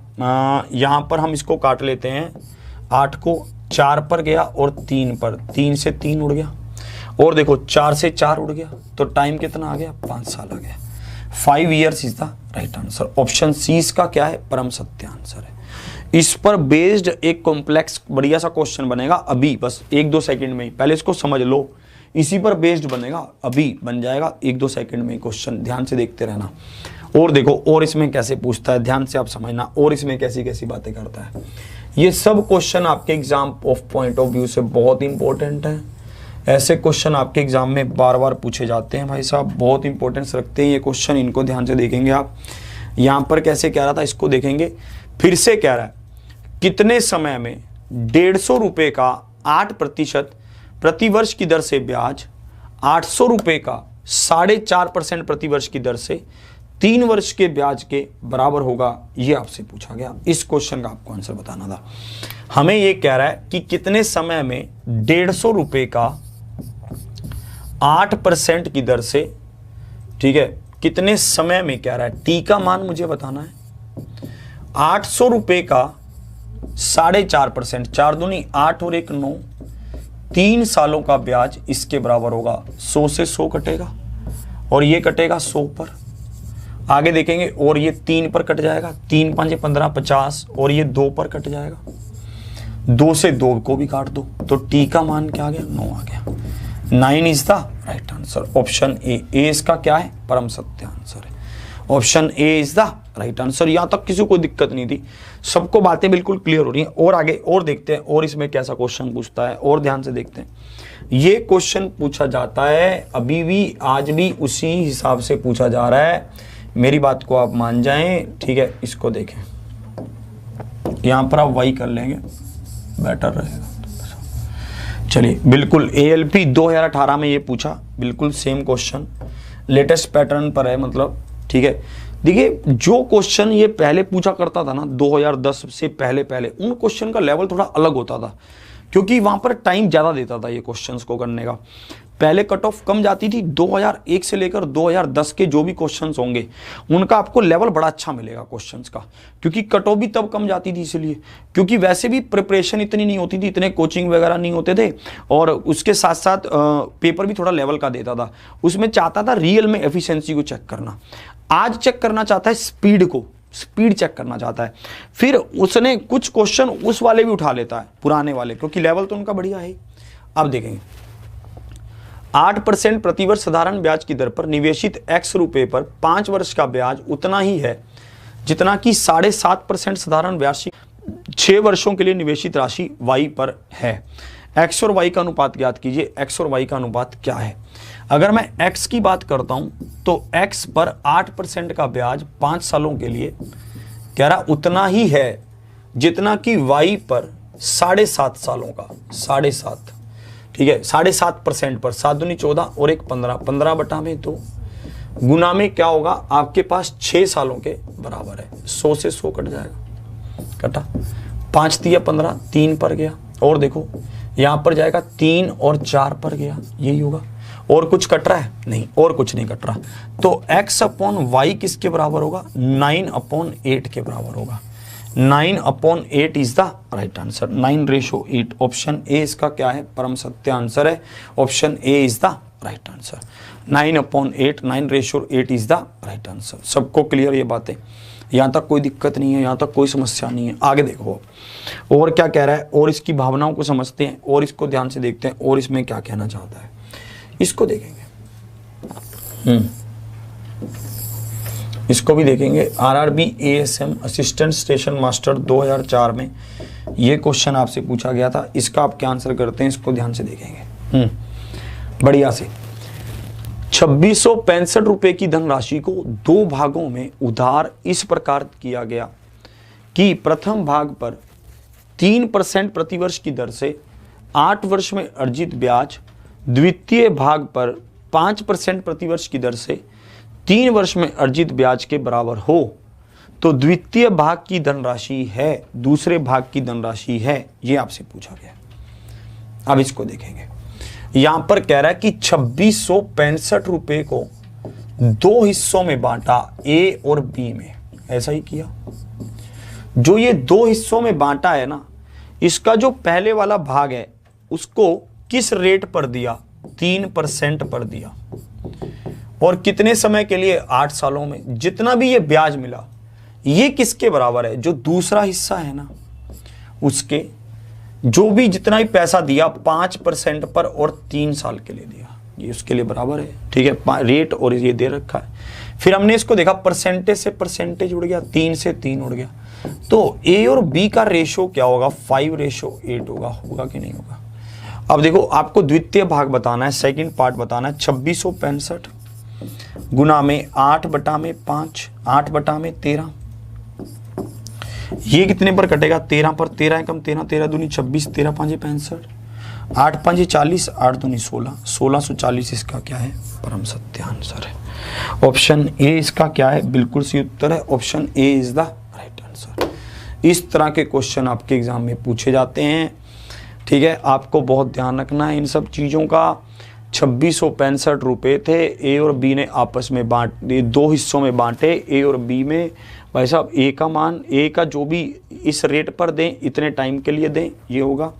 यहां पर हम इसको काट लेते हैं। 8 को 4 पर गया और 3 पर, 3 से 3 उड़ गया, और देखो 4 से 4 उड़ गया, तो टाइम कितना आ गया, 5 साल आ गया। 5 years is the right answer. Option C इसका क्या है, परम सत्य आंसर है। इस पर बेस्ड एक कॉम्प्लेक्स बढ़िया सा क्वेश्चन बनेगा अभी, बस 1-2 सेकंड में ही। पहले इसको समझ लो, इसी पर बेस्ड बनेगा, अभी बन जाएगा 1-2 सेकंड में क्वेश्चन। ध्यान से देखते रहना। और देखो और इसमें कैसे पूछता है, ध्यान से आप समझना, और इसमें कैसी कैसी बातें करता है। ये सब क्वेश्चन आपके exam of point of view से बहुत इंपॉर्टेंट है। ऐसे क्वेश्चन आपके एग्जाम में बार बार पूछे जाते हैं भाई साहब, बहुत इंपॉर्टेंस रखते हैं ये क्वेश्चन। इनको ध्यान से देखेंगे आप। यहाँ पर कैसे कह रहा था, इसको देखेंगे। फिर से कह रहा है कितने समय में 150 रुपये का 8% प्रतिवर्ष की दर से ब्याज 800 रुपये का 4.5% प्रतिवर्ष की दर से 3 वर्ष के ब्याज के बराबर होगा। ये आपसे पूछा गया। इस क्वेश्चन का आपको आंसर बताना था। हमें ये कह रहा है कि कितने समय में 150 रुपये का 8% की दर से, ठीक है, कितने समय में कह रहा है, टी का मान मुझे बताना है। 800 रुपये का 4.5%, 4 दूनी 8 और 1 9, 3 सालों का ब्याज इसके बराबर होगा। 100 से 100 कटेगा और ये कटेगा 100 पर। आगे देखेंगे और ये 3 पर कट जाएगा, 3 5 15 50, और ये 2 पर कट जाएगा। 2 से 2 को भी काट दो, तो टी का मान क्या आ गया, 9 आ गया। 9 is the right answer. Option A इसका क्या है, परम सत्य आंसर है। Option A is the right answer. यहां तक किसी को दिक्कत नहीं थी, सबको बातें बिल्कुल क्लियर हो रही हैं। और आगे और देखते हैं और इसमें कैसा क्वेश्चन पूछता है, और ध्यान से देखते हैं। ये क्वेश्चन पूछा जाता है अभी भी, आज भी उसी हिसाब से पूछा जा रहा है। मेरी बात को आप मान जाएं, ठीक है। इसको देखें, यहां पर आप वही कर लेंगे, बेटर रहेगा। चलिए बिल्कुल ALP 2018 में ये पूछा, बिल्कुल सेम क्वेश्चन, लेटेस्ट पैटर्न पर है मतलब, ठीक है। देखिए जो क्वेश्चन ये पहले पूछा करता था ना 2010 से पहले उन क्वेश्चन का लेवल थोड़ा अलग होता था, क्योंकि वहां पर टाइम ज़्यादा देता था ये क्वेश्चंस को करने का। पहले कट ऑफ कम जाती थी, 2001 से लेकर 2010 के जो भी क्वेश्चंस होंगे उनका आपको लेवल बड़ा अच्छा मिलेगा क्वेश्चंस का, क्योंकि कट ऑफ भी तब कम जाती थी इसलिए, क्योंकि वैसे भी प्रिपरेशन इतनी नहीं होती थी, इतने कोचिंग वगैरह नहीं होते थे, और उसके साथ साथ पेपर भी थोड़ा लेवल का देता था। उसमें चाहता था रियल में एफिशिएंसी को चेक करना, आज चेक करना चाहता है स्पीड चेक करना चाहता है। फिर उसने कुछ क्वेश्चन उस वाले भी उठा लेता है, पुराने वाले, क्योंकि लेवल तो उनका बढ़िया है। अब देखेंगे 8% प्रतिवर्ष साधारण ब्याज की दर पर निवेशित X रुपए पर 5 वर्ष का ब्याज उतना ही है जितना कि 7.5% साधारण ब्याज 6 वर्षों के लिए निवेशित राशि Y पर है। X और Y का अनुपात ज्ञात कीजिए। X और Y का अनुपात क्या है? अगर मैं X की बात करता हूं तो X पर 8% का ब्याज 5 सालों के लिए कह रहा उतना ही है जितना कि Y पर 7.5 सालों का 7.5, ठीक है, 7.5% पर 7 दूनी 14 और 1 15, 15 बटा में 2 गुना में क्या होगा आपके पास 6 सालों के बराबर है। 100 से 100 कट जाएगा, कटा 5 तिया 15, 3 पर गया, और देखो यहां पर जाएगा 3 और 4 पर गया, यही होगा। और कुछ कट रहा है? नहीं, और कुछ नहीं कट रहा। तो x अपॉन वाई किसके बराबर होगा? 9/8 के बराबर होगा। 9/8 is the right answer. 9/8 option A इसका क्या है? परम सत्य आंसर है। Option A is the right answer. 9/8 9/8 is the right answer. सबको क्लियर ये बातें? यहाँ तक कोई दिक्कत नहीं है, यहाँ तक कोई समस्या नहीं है। आगे देखो और क्या कह रहा है, और इसकी भावनाओं को समझते हैं, और इसको ध्यान से देखते हैं, और इसमें क्या कहना चाहता है इसको देखेंगे। इसको भी देखेंगे। RRB ASM assistant station master 2004 में ये क्वेश्चन आपसे पूछा गया था। इसका आप क्या आंसर करते हैं इसको ध्यान से देखेंगे बढ़िया से। 2665 रुपए की धनराशि को 2 भागों में उधार इस प्रकार किया गया कि प्रथम भाग पर 3% प्रतिवर्ष की दर से 8 वर्ष में अर्जित ब्याज द्वितीय भाग पर 5% प्रतिवर्ष की दर से 3 वर्ष में अर्जित ब्याज के बराबर हो तो द्वितीय भाग की धनराशि है, दूसरे भाग की धनराशि है, ये आपसे पूछा गया। अब इसको देखेंगे। यहां पर कह रहा है कि 2665 रुपए को 2 हिस्सों में बांटा, ए और बी में। ऐसा ही किया। जो ये 2 हिस्सों में बांटा है ना, इसका जो पहले वाला भाग है उसको किस रेट पर दिया? 3% पर दिया। और कितने समय के लिए? 8 सालों में। जितना भी ये ब्याज मिला ये किसके बराबर है? जो दूसरा हिस्सा है ना उसके, जो भी जितना भी पैसा दिया 5% पर और 3 साल के लिए दिया, ये उसके लिए बराबर है। ठीक है, रेट और ये दे रखा है। फिर हमने इसको देखा, परसेंटेज से परसेंटेज उड़ गया, 3 से 3 उड़ गया। तो ए और बी का रेशो क्या होगा? 5:8 होगा कि नहीं होगा? अब देखो आपको द्वितीय भाग बताना है, सेकंड पार्ट बताना है। 2665 गुना में 8/5, 8/13, ये कितने पर कटेगा? 13 पर। 13 एकम 13, 13 दूनी 26, 13 5 65, 8 5 40, 8 दूनी 16, 1640 इसका क्या है? परम सत्य आंसर है। ऑप्शन ए इसका क्या है? बिल्कुल सही उत्तर है। Option A is the right answer. इस तरह के क्वेश्चन आपके एग्जाम में पूछे जाते हैं। ठीक है, आपको बहुत ध्यान रखना है इन सब चीज़ों का। 2665 रुपये थे, ए और बी ने आपस में 2 हिस्सों में बांटे। ए और बी में भाई साहब ए का मान, ए का जो भी इस रेट पर दें, इतने टाइम के लिए दें, ये होगा।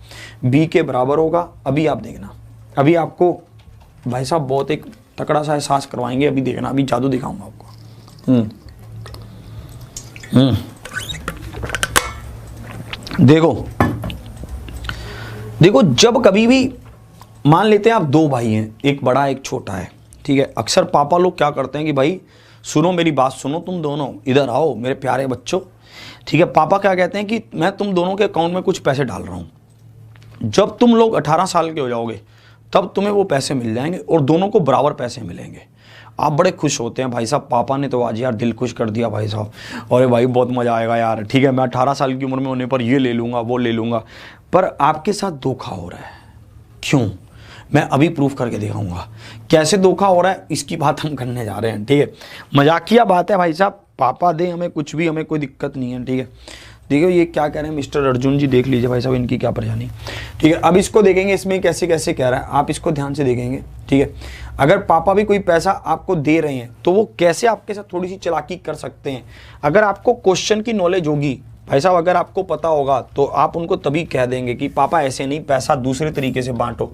बी के बराबर होगा। अभी आप देखना, अभी आपको भाई साहब बहुत एक तकड़ा सा एहसास करवाएंगे। अभी देखना, अभी जादू दिखाऊंगा आपको। देखो जब कभी भी मान लेते हैं आप 2 भाई हैं, एक बड़ा एक छोटा है, ठीक है। अक्सर पापा लोग क्या करते हैं कि भाई सुनो मेरी बात सुनो, तुम दोनों इधर आओ मेरे प्यारे बच्चों, ठीक है। पापा क्या कहते हैं कि मैं तुम दोनों के अकाउंट में कुछ पैसे डाल रहा हूं, जब तुम लोग 18 साल के हो जाओगे तब तुम्हें वो पैसे मिल जाएंगे और दोनों को बराबर पैसे मिलेंगे। आप बड़े खुश होते हैं, भाई साहब पापा ने तो आज यार दिल खुश कर दिया भाई साहब, अरे भाई बहुत मज़ा आएगा यार, ठीक है मैं 18 साल की उम्र में होने पर ये ले लूँगा वो ले लूँगा। पर आपके साथ धोखा हो रहा है। क्यों? मैं अभी प्रूफ करके दिखाऊंगा कैसे धोखा हो रहा है, इसकी बात हम करने जा रहे हैं। ठीक है, मजाकिया बात है भाई साहब, पापा दे हमें कुछ भी, हमें कोई दिक्कत नहीं है। ठीक है, देखिए ये क्या कह रहे हैं मिस्टर अर्जुन जी, देख लीजिए भाई साहब इनकी क्या परेशानी। ठीक है, अब इसको देखेंगे इसमें कैसे कैसे कह रहा है, आप इसको ध्यान से देखेंगे। ठीक है, अगर पापा भी कोई पैसा आपको दे रहे हैं तो वो कैसे आपके साथ थोड़ी सी चालाकी कर सकते हैं। अगर आपको क्वेश्चन की नॉलेज होगी भाई साहब, अगर आपको पता होगा तो आप उनको तभी कह देंगे कि पापा ऐसे नहीं, पैसा दूसरे तरीके से बांटो।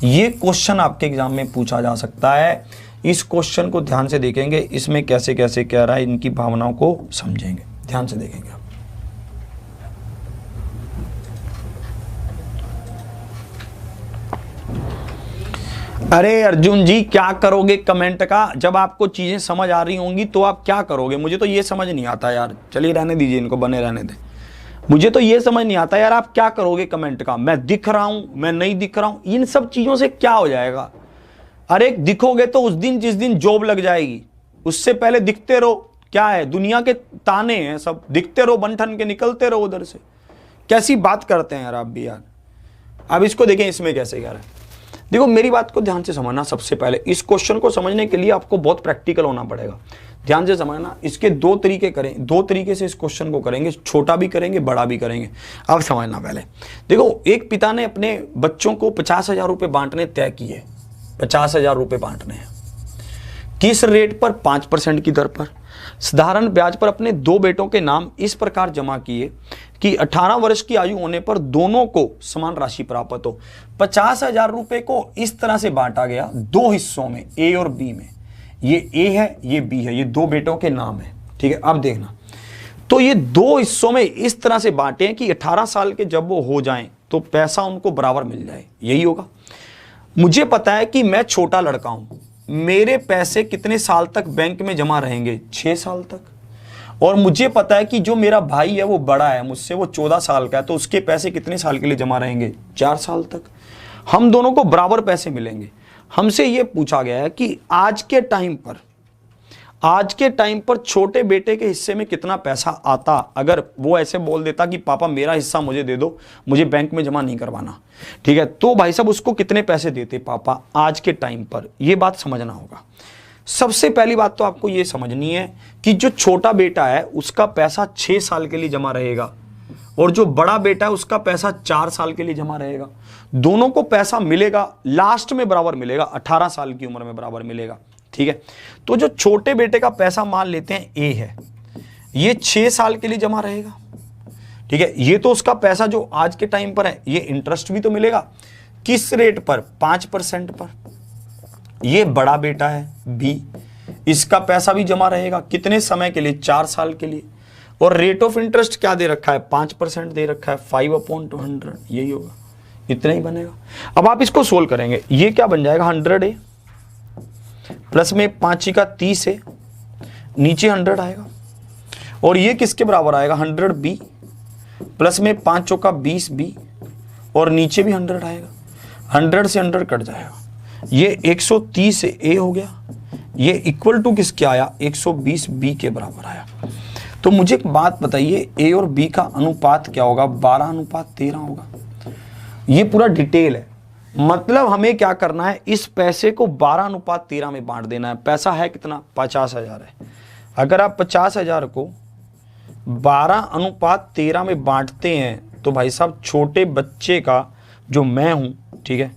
ये क्वेश्चन आपके एग्जाम में पूछा जा सकता है। इस क्वेश्चन को ध्यान से देखेंगे, इसमें कैसे कैसे कह रहा है, इनकी भावनाओं को समझेंगे, ध्यान से देखेंगे आप। अरे अर्जुन जी क्या करोगे कमेंट का, जब आपको चीजें समझ आ रही होंगी तो आप क्या करोगे? मुझे तो ये समझ नहीं आता यार, चलिए रहने दीजिए, इनको बने रहने दे। मुझे तो ये समझ नहीं आता यार, आप क्या करोगे कमेंट का? मैं दिख रहा हूं, मैं नहीं दिख रहा हूं, इन सब चीजों से क्या हो जाएगा? अरे दिखोगे तो उस दिन जिस दिन जॉब लग जाएगी, उससे पहले दिखते रहो। क्या है, दुनिया के ताने हैं सब, दिखते रहो, बन-ठन के निकलते रहो उधर से। कैसी बात करते हैं यार आप भी यार। अब इसको देखें, इसमें कैसे कह रहा है। देखो मेरी बात को ध्यान से समझना, सबसे पहले इस क्वेश्चन को समझने के लिए आपको बहुत प्रैक्टिकल होना पड़ेगा। ध्यान से समझना, इसके दो तरीके करें, दो तरीके से इस क्वेश्चन को करेंगे, छोटा भी करेंगे बड़ा भी करेंगे। अब समझना पहले, देखो एक पिता ने अपने बच्चों को 50,000 रुपये बांटने तय किए, 50,000 रुपये बांटने हैं। किस रेट पर? 5% की दर पर, साधारण ब्याज पर अपने दो बेटों के नाम इस प्रकार जमा किए कि 18 वर्ष की आयु होने पर दोनों को समान राशि प्राप्त हो। 50,000 रुपए को इस तरह से बांटा गया दो हिस्सों में, ए और बी में। ये ए है, ये बी है, ये दो बेटों के नाम है। ठीक है, अब देखना, तो ये दो हिस्सों में इस तरह से बांटे हैं कि 18 साल के जब वो हो जाएं तो पैसा उनको बराबर मिल जाए, यही होगा। मुझे पता है कि मैं छोटा लड़का हूं, मेरे पैसे कितने साल तक बैंक में जमा रहेंगे? 6 साल तक। और मुझे पता है कि जो मेरा भाई है वो बड़ा है मुझसे, वो 14 साल का है, तो उसके पैसे कितने साल के लिए जमा रहेंगे? 4 साल तक। हम दोनों को बराबर पैसे मिलेंगे। हमसे ये पूछा गया है कि आज के टाइम पर छोटे बेटे के हिस्से में कितना पैसा आता। अगर वो ऐसे बोल देता कि पापा मेरा हिस्सा मुझे दे दो, मुझे बैंक में जमा नहीं करवाना, ठीक है, तो भाई साहब उसको कितने पैसे देते पापा आज के टाइम पर? ये बात समझना होगा। सबसे पहली बात तो आपको ये समझनी है कि जो छोटा बेटा है उसका पैसा 6 साल के लिए जमा रहेगा और जो बड़ा बेटा है उसका पैसा 4 साल के लिए जमा रहेगा। दोनों को पैसा मिलेगा, लास्ट में बराबर मिलेगा, 18 साल की उम्र में बराबर मिलेगा। ठीक है, तो जो छोटे बेटे का पैसा मान लेते हैं ए है, ये 6 साल के लिए जमा रहेगा। ठीक है, ये तो उसका पैसा जो आज के टाइम पर है, ये इंटरेस्ट भी तो मिलेगा। किस रेट पर? 5% पर। ये बड़ा बेटा है बी, इसका पैसा भी जमा रहेगा, कितने समय के लिए? 4 साल के लिए। और रेट ऑफ इंटरेस्ट क्या दे रखा है? 5% दे रखा है, 5/100, यही होगा, इतना ही बनेगा। अब आप इसको सोल्व करेंगे, ये क्या बन जाएगा? 100A प्लस में 5 का 30 है, नीचे 100 आएगा। और ये किसके बराबर आएगा? 100B प्लस में 5 चौका 20B और नीचे भी 100 आएगा। 100 से 100 कट जाएगा, ये 130 ए हो गया, ये इक्वल टू किसके आया? 120B के बराबर आया। तो मुझे एक बात बताइए, ए और बी का अनुपात क्या होगा? 12:13 होगा। ये पूरा डिटेल है, मतलब हमें क्या करना है, इस पैसे को 12:13 में बांट देना है। पैसा है कितना? 50,000 है। अगर आप 50,000 को 12:13 में बांटते हैं तो भाई साहब छोटे बच्चे का जो मैं हूं, ठीक है,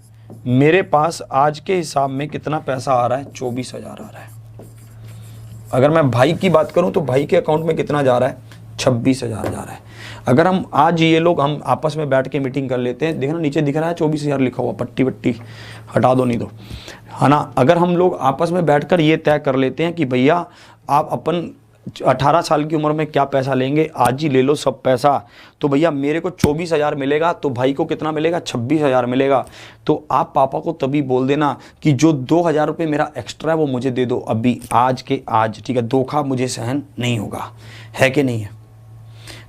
मेरे पास आज के हिसाब में कितना पैसा आ रहा है? 24,000 आ रहा है। अगर मैं भाई की बात करूं तो भाई के अकाउंट में कितना जा रहा है? 26,000 जा रहा है। अगर हम आज ये लोग हम आपस में बैठ के मीटिंग कर लेते हैं, देखना नीचे दिख रहा है 24,000 लिखा हुआ, पट्टी वट्टी हटा दो नहीं तो, है ना। अगर हम लोग आपस में बैठकर ये तय कर लेते हैं कि भैया आप अपन 18 साल की उम्र में क्या पैसा लेंगे, आज ही ले लो सब पैसा, तो भैया मेरे को 24,000 मिलेगा, तो भाई को कितना मिलेगा? 26,000 मिलेगा। तो आप पापा को तभी बोल देना कि जो 2,000 रुपये मेरा एक्स्ट्रा है वो मुझे दे दो अभी, आज के आज। ठीक है, धोखा मुझे सहन नहीं होगा, है कि नहीं है?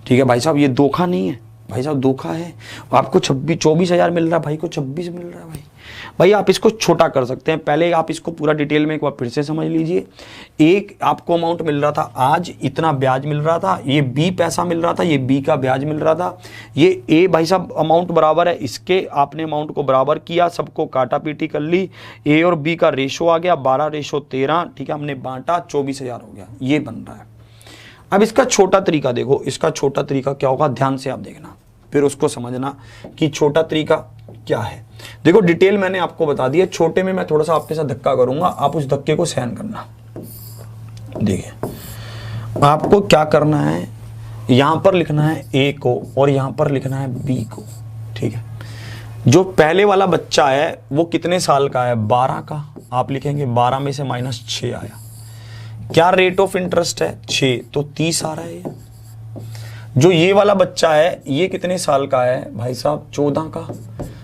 ठीक है भाई साहब, ये धोखा नहीं है भाई साहब, धोखा है। आपको 24,000 मिल रहा है, भाई को 26 मिल रहा है। भाई आप इसको छोटा कर सकते हैं। पहले आप इसको पूरा डिटेल में एक बार फिर से समझ लीजिए। एक आपको अमाउंट मिल रहा था, आज इतना ब्याज मिल रहा था, ये बी पैसा मिल रहा था, ये बी का ब्याज मिल रहा था, ये ए भाई साहब अमाउंट बराबर है इसके, आपने अमाउंट को बराबर किया, सबको काटा पीटी कर ली, ए और बी का रेशो आ गया 12:13, ठीक है, हमने बांटा 24,000 हो गया, ये बन रहा है। अब इसका छोटा तरीका देखो, इसका छोटा तरीका क्या होगा, ध्यान से आप देखना, फिर उसको समझना कि छोटा तरीका क्या है। देखो डिटेल मैंने आपको बता दिया, छोटे में मैं थोड़ा सा आपके साथ धक्का करूंगा, आप उस धक्के को सहन करना। देखिए आपको क्या करना है, यहां पर लिखना है ए को और यहां पर लिखना है बी को, ठीक है। जो पहले वाला बच्चा है वो कितने साल का है, 12 का, आप लिखेंगे 12 में से -6 आया। क्या रेट ऑफ इंटरेस्ट है 6, तो 30 आ रहा है ये। जो ये वाला बच्चा है ये कितने साल का है भाई साहब, 14 का,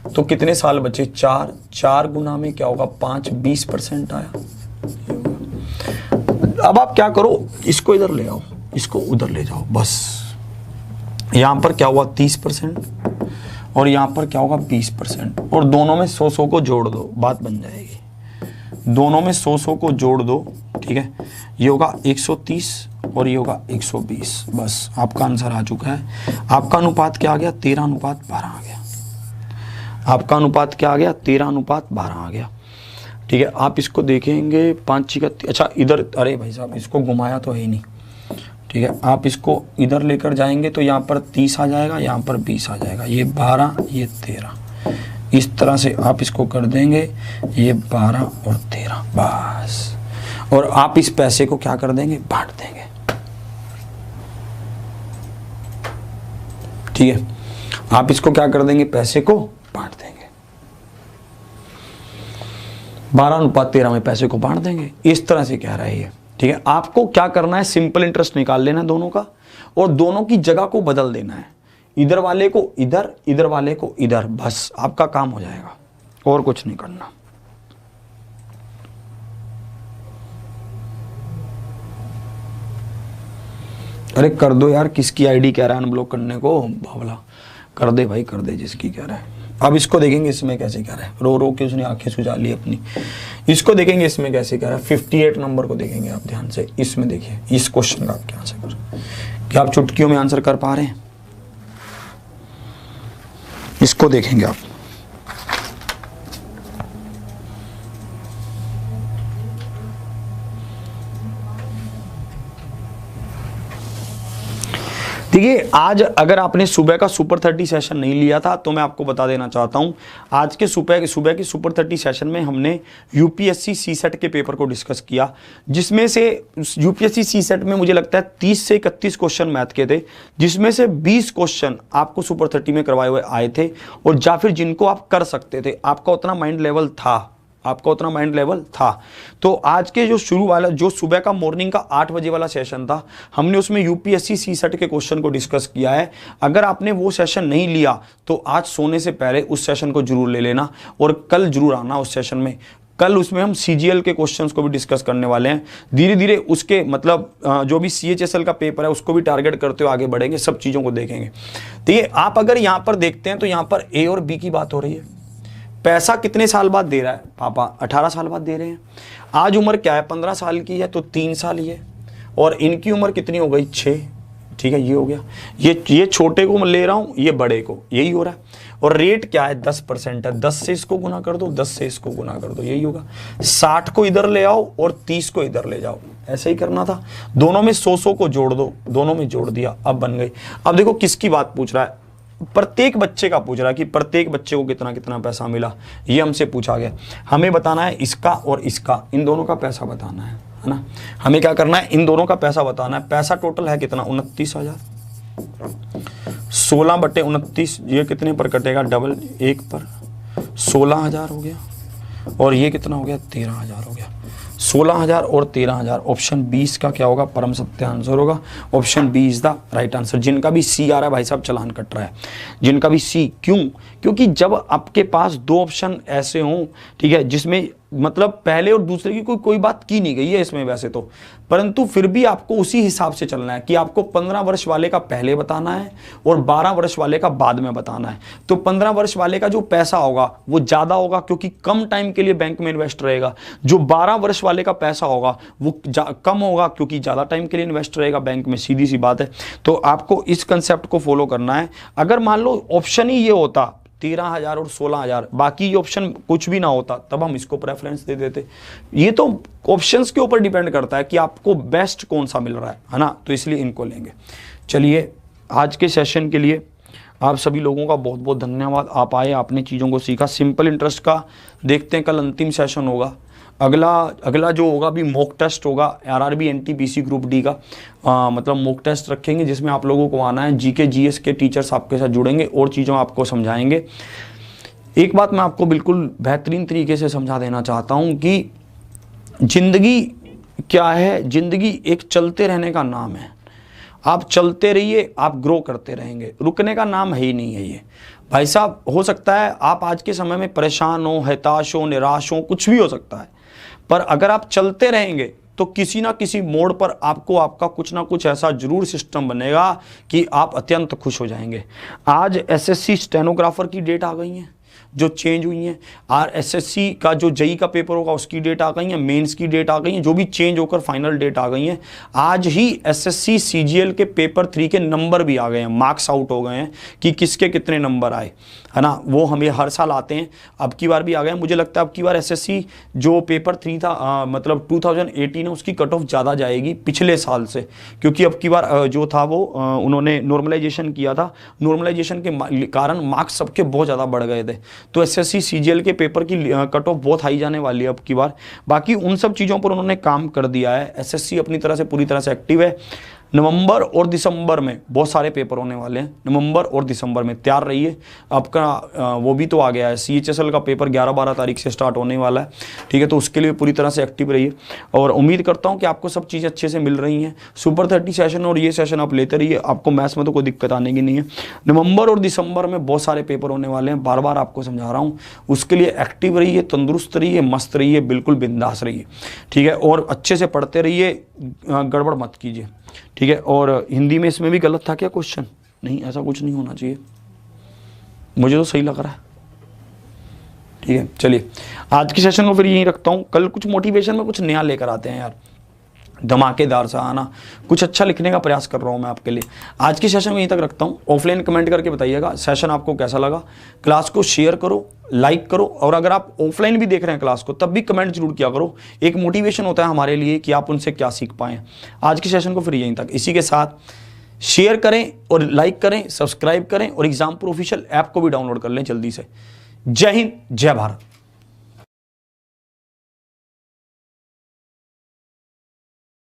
तो कितने साल बचे, 4, 4 गुना में क्या होगा 5, 20% आया। अब आप क्या करो, इसको इधर ले आओ, इसको उधर ले जाओ, बस यहां पर क्या हुआ 30% और यहां पर क्या होगा 20%, और दोनों में 100 को जोड़ दो, बात बन जाएगी। दोनों में 100 को जोड़ दो, ठीक है, ये होगा 130 और ये होगा 120, बस आपका आंसर आ चुका है। आपका अनुपात क्या आ गया, 13:12 आ गया। आपका अनुपात क्या आ गया, 13:12 आ गया, ठीक है। आप इसको देखेंगे 5 का, अच्छा इधर, अरे भाई साहब इसको घुमाया तो है ही नहीं, ठीक है। आप इसको इधर लेकर जाएंगे तो यहाँ पर 30 आ जाएगा, यहाँ पर 20 आ जाएगा, ये 12 ये 13, इस तरह से आप इसको कर देंगे, ये 12 और 13 बस। और आप इस पैसे को क्या कर देंगे, बांट देंगे, ठीक है। आप इसको क्या कर देंगे, पैसे को बांट देंगे, 12:13 में पैसे को बांट देंगे, इस तरह से कह रहा है ये, ठीक है। आपको क्या करना है, सिंपल इंटरेस्ट निकाल लेना दोनों का और दोनों की जगह को बदल देना है, इधर वाले को इधर, इधर वाले को इधर, बस आपका काम हो जाएगा, और कुछ नहीं करना। अरे कर दो यार, किसकी आईडी कह रहा है अनब्लॉक करने को, बावला कर दे भाई, कर दे जिसकी कह रहा है। अब इसको देखेंगे इसमें कैसे कह रहा है, रो रो के उसने आंखें सुझा ली अपनी। इसको देखेंगे इसमें कैसे कह रहा है, 58 नंबर को देखेंगे आप ध्यान से, इसमें देखिए इस क्वेश्चन का आप क्या आंसर कर, क्या आप चुटकियों में आंसर कर पा रहे हैं, इसको देखेंगे आप। देखिए आज अगर आपने सुबह का सुपर 30 सेशन नहीं लिया था तो मैं आपको बता देना चाहता हूं, आज के सुबह की सुपर 30 सेशन में हमने यूपीएससी सीसेट के पेपर को डिस्कस किया, जिसमें से यूपीएससी सीसेट में मुझे लगता है 30 से 31 क्वेश्चन मैथ के थे, जिसमें से 20 क्वेश्चन आपको सुपर 30 में करवाए हुए आए थे, और या फिर जिनको आप कर सकते थे, आपका उतना माइंड लेवल था, आपका उतना माइंड लेवल था। तो आज के जो शुरू वाला, जो सुबह का मॉर्निंग का 8 बजे वाला सेशन था, हमने उसमें यूपीएससी सीसेट के क्वेश्चन को डिस्कस किया है। अगर आपने वो सेशन नहीं लिया तो आज सोने से पहले उस सेशन को जरूर ले लेना और कल जरूर आना उस सेशन में। कल उसमें हम सीजीएल के क्वेश्चंस को भी डिस्कस करने वाले हैं, धीरे धीरे उसके मतलब जो भी सीएचएसएल का पेपर है उसको भी टारगेट करते हुए आगे बढ़ेंगे, सब चीज़ों को देखेंगे। तो ये आप अगर यहाँ पर देखते हैं तो यहाँ पर ए और बी की बात हो रही है। पैसा कितने साल बाद दे रहा है पापा, 18 साल बाद दे रहे हैं। आज उम्र क्या है, 15 साल की है, तो 3 साल ही है, और इनकी उम्र कितनी हो गई, 6, ठीक है, ये हो गया। ये छोटे को मैं ले रहा हूँ, ये बड़े को, यही हो रहा है। और रेट क्या है, 10% है, 10 से इसको गुना कर दो, 10 से इसको गुना कर दो, यही होगा। 60 को इधर ले आओ और 30 को इधर ले जाओ, ऐसे ही करना था। दोनों में 100 को जोड़ दो, दोनों में जोड़ दिया, अब बन गई। अब देखो किसकी बात पूछ रहा है, प्रत्येक बच्चे का पूछ रहा है कि प्रत्येक बच्चे को कितना कितना पैसा मिला, ये हमसे पूछा गया। हमें बताना है इसका और इसका, इन दोनों का पैसा बताना है ना। हमें क्या करना है, इन दोनों का पैसा बताना है। पैसा टोटल है कितना, 29,000। 16/29 ये कितने पर कटेगा, डबल 1 पर 16,000 हो गया, और ये कितना हो गया, 13,000 हो गया। 16,000 और 13,000, ऑप्शन 20 का क्या होगा, परम सत्य आंसर होगा। Option B is the right answer. जिनका भी सी आ रहा है भाई साहब चलान कट रहा है, जिनका भी सी। क्यों, क्योंकि जब आपके पास 2 ऑप्शन ऐसे हों, ठीक है, जिसमें मतलब पहले और दूसरे की कोई बात की नहीं गई है इसमें वैसे तो, परंतु फिर भी आपको उसी हिसाब से चलना है कि आपको 15 वर्ष वाले का पहले बताना है और 12 वर्ष वाले का बाद में बताना है। तो 15 वर्ष वाले का जो पैसा होगा वो ज़्यादा होगा क्योंकि कम टाइम के लिए बैंक में इन्वेस्ट रहेगा। जो 12 वर्ष वाले का पैसा होगा वो कम होगा क्योंकि ज़्यादा टाइम के लिए इन्वेस्ट रहेगा बैंक में, सीधी सी बात है। तो आपको इस कंसेप्ट को फॉलो करना है। अगर मान लो ऑप्शन ही ये होता 13,000 और 16,000, बाकी ऑप्शन कुछ भी ना होता, तब हम इसको प्रेफरेंस दे देते। ये तो ऑप्शंस के ऊपर डिपेंड करता है कि आपको बेस्ट कौन सा मिल रहा है ना, तो इसलिए इनको लेंगे। चलिए, आज के सेशन के लिए आप सभी लोगों का बहुत बहुत धन्यवाद। आप आए, आपने चीज़ों को सीखा। सिंपल इंटरेस्ट का देखते हैं, कल अंतिम सेशन होगा। अगला जो होगा भी मॉक टेस्ट होगा, आरआरबी एनटीपीसी ग्रुप डी का मतलब मॉक टेस्ट रखेंगे जिसमें आप लोगों को आना है। जीके जीएस के टीचर्स आपके साथ जुड़ेंगे और चीज़ों आपको समझाएंगे। एक बात मैं आपको बिल्कुल बेहतरीन तरीके से समझा देना चाहता हूँ कि ज़िंदगी क्या है। ज़िंदगी एक चलते रहने का नाम है। आप चलते रहिए, आप ग्रो करते रहेंगे, रुकने का नाम है ही नहीं है ये भाई साहब। हो सकता है आप आज के समय में परेशान हो, हताश हो, निराश हो, कुछ भी हो सकता है, पर अगर आप चलते रहेंगे तो किसी ना किसी मोड़ पर आपको आपका कुछ ना कुछ ऐसा जरूर सिस्टम बनेगा कि आप अत्यंत खुश हो जाएंगे। आज एसएससी स्टेनोग्राफर की डेट आ गई है जो चेंज हुई है। एसएससी का जो जेई का पेपर होगा उसकी डेट आ गई है, मेंस की डेट आ गई है, जो भी चेंज होकर फाइनल डेट आ गई है। आज ही एसएससी सीजीएल के पेपर 3 के नंबर भी आ गए हैं, मार्क्स आउट हो गए हैं कि किसके कितने नंबर आए, है ना। वो हमें हर साल आते हैं, अब की बार भी आ गए हैं। मुझे लगता है अब की बार एसएससी जो पेपर 3 था मतलब 2018 है, उसकी कट ऑफ ज़्यादा जाएगी पिछले साल से, क्योंकि अब की बार जो था वो उन्होंने नॉर्मलाइजेशन किया था। नॉर्मलाइजेशन के कारण मार्क्स सबके बहुत ज़्यादा बढ़ गए थे। तो एसएससी सीजीएल के पेपर की कट ऑफ बहुत हाई जाने वाली है अब की बार। बाकी उन सब चीज़ों पर उन्होंने काम कर दिया है। एसएससी अपनी तरह से पूरी तरह से एक्टिव है। नवंबर और दिसंबर में बहुत सारे पेपर होने वाले हैं। नवंबर और दिसंबर में तैयार रहिए। आपका वो भी तो आ गया है, सीएचएसएल का पेपर 11-12 तारीख से स्टार्ट होने वाला है, ठीक है। तो उसके लिए पूरी तरह से एक्टिव रहिए और उम्मीद करता हूं कि आपको सब चीज़ें अच्छे से मिल रही हैं। सुपर 30 सेशन और ये सेशन आप लेते रहिए, आपको मैथ्स में तो कोई दिक्कत आने की नहीं है। नवंबर और दिसंबर में बहुत सारे पेपर होने वाले हैं, बार बार आपको समझा रहा हूँ। उसके लिए एक्टिव रहिए, तंदुरुस्त रहिए, मस्त रहिए, बिल्कुल बिंदास रहिए, ठीक है। और अच्छे से पढ़ते रहिए, गड़बड़ मत कीजिए, ठीक है। और हिंदी में इसमें भी गलत था क्या क्वेश्चन? नहीं, ऐसा कुछ नहीं होना चाहिए, मुझे तो सही लग रहा है, ठीक है। चलिए, आज की सेशन को फिर यहीं रखता हूँ। कल कुछ मोटिवेशन में कुछ नया लेकर आते हैं यार, धमाकेदार सा आना, कुछ अच्छा लिखने का प्रयास कर रहा हूँ मैं आपके लिए। आज की सेशन में यहीं तक रखता हूँ। ऑफलाइन कमेंट करके बताइएगा सेशन आपको कैसा लगा। क्लास को शेयर करो, लाइक करो, और अगर आप ऑफलाइन भी देख रहे हैं क्लास को तब भी कमेंट जरूर किया करो। एक मोटिवेशन होता है हमारे लिए कि आप उनसे क्या सीख पाएँ। आज की सेशन को फिर यहीं तक। इसी के साथ शेयर करें और लाइक करें, सब्सक्राइब करें और एग्जामपुर ऑफिशियल ऐप को भी डाउनलोड कर लें जल्दी से। जय हिंद, जय भारत।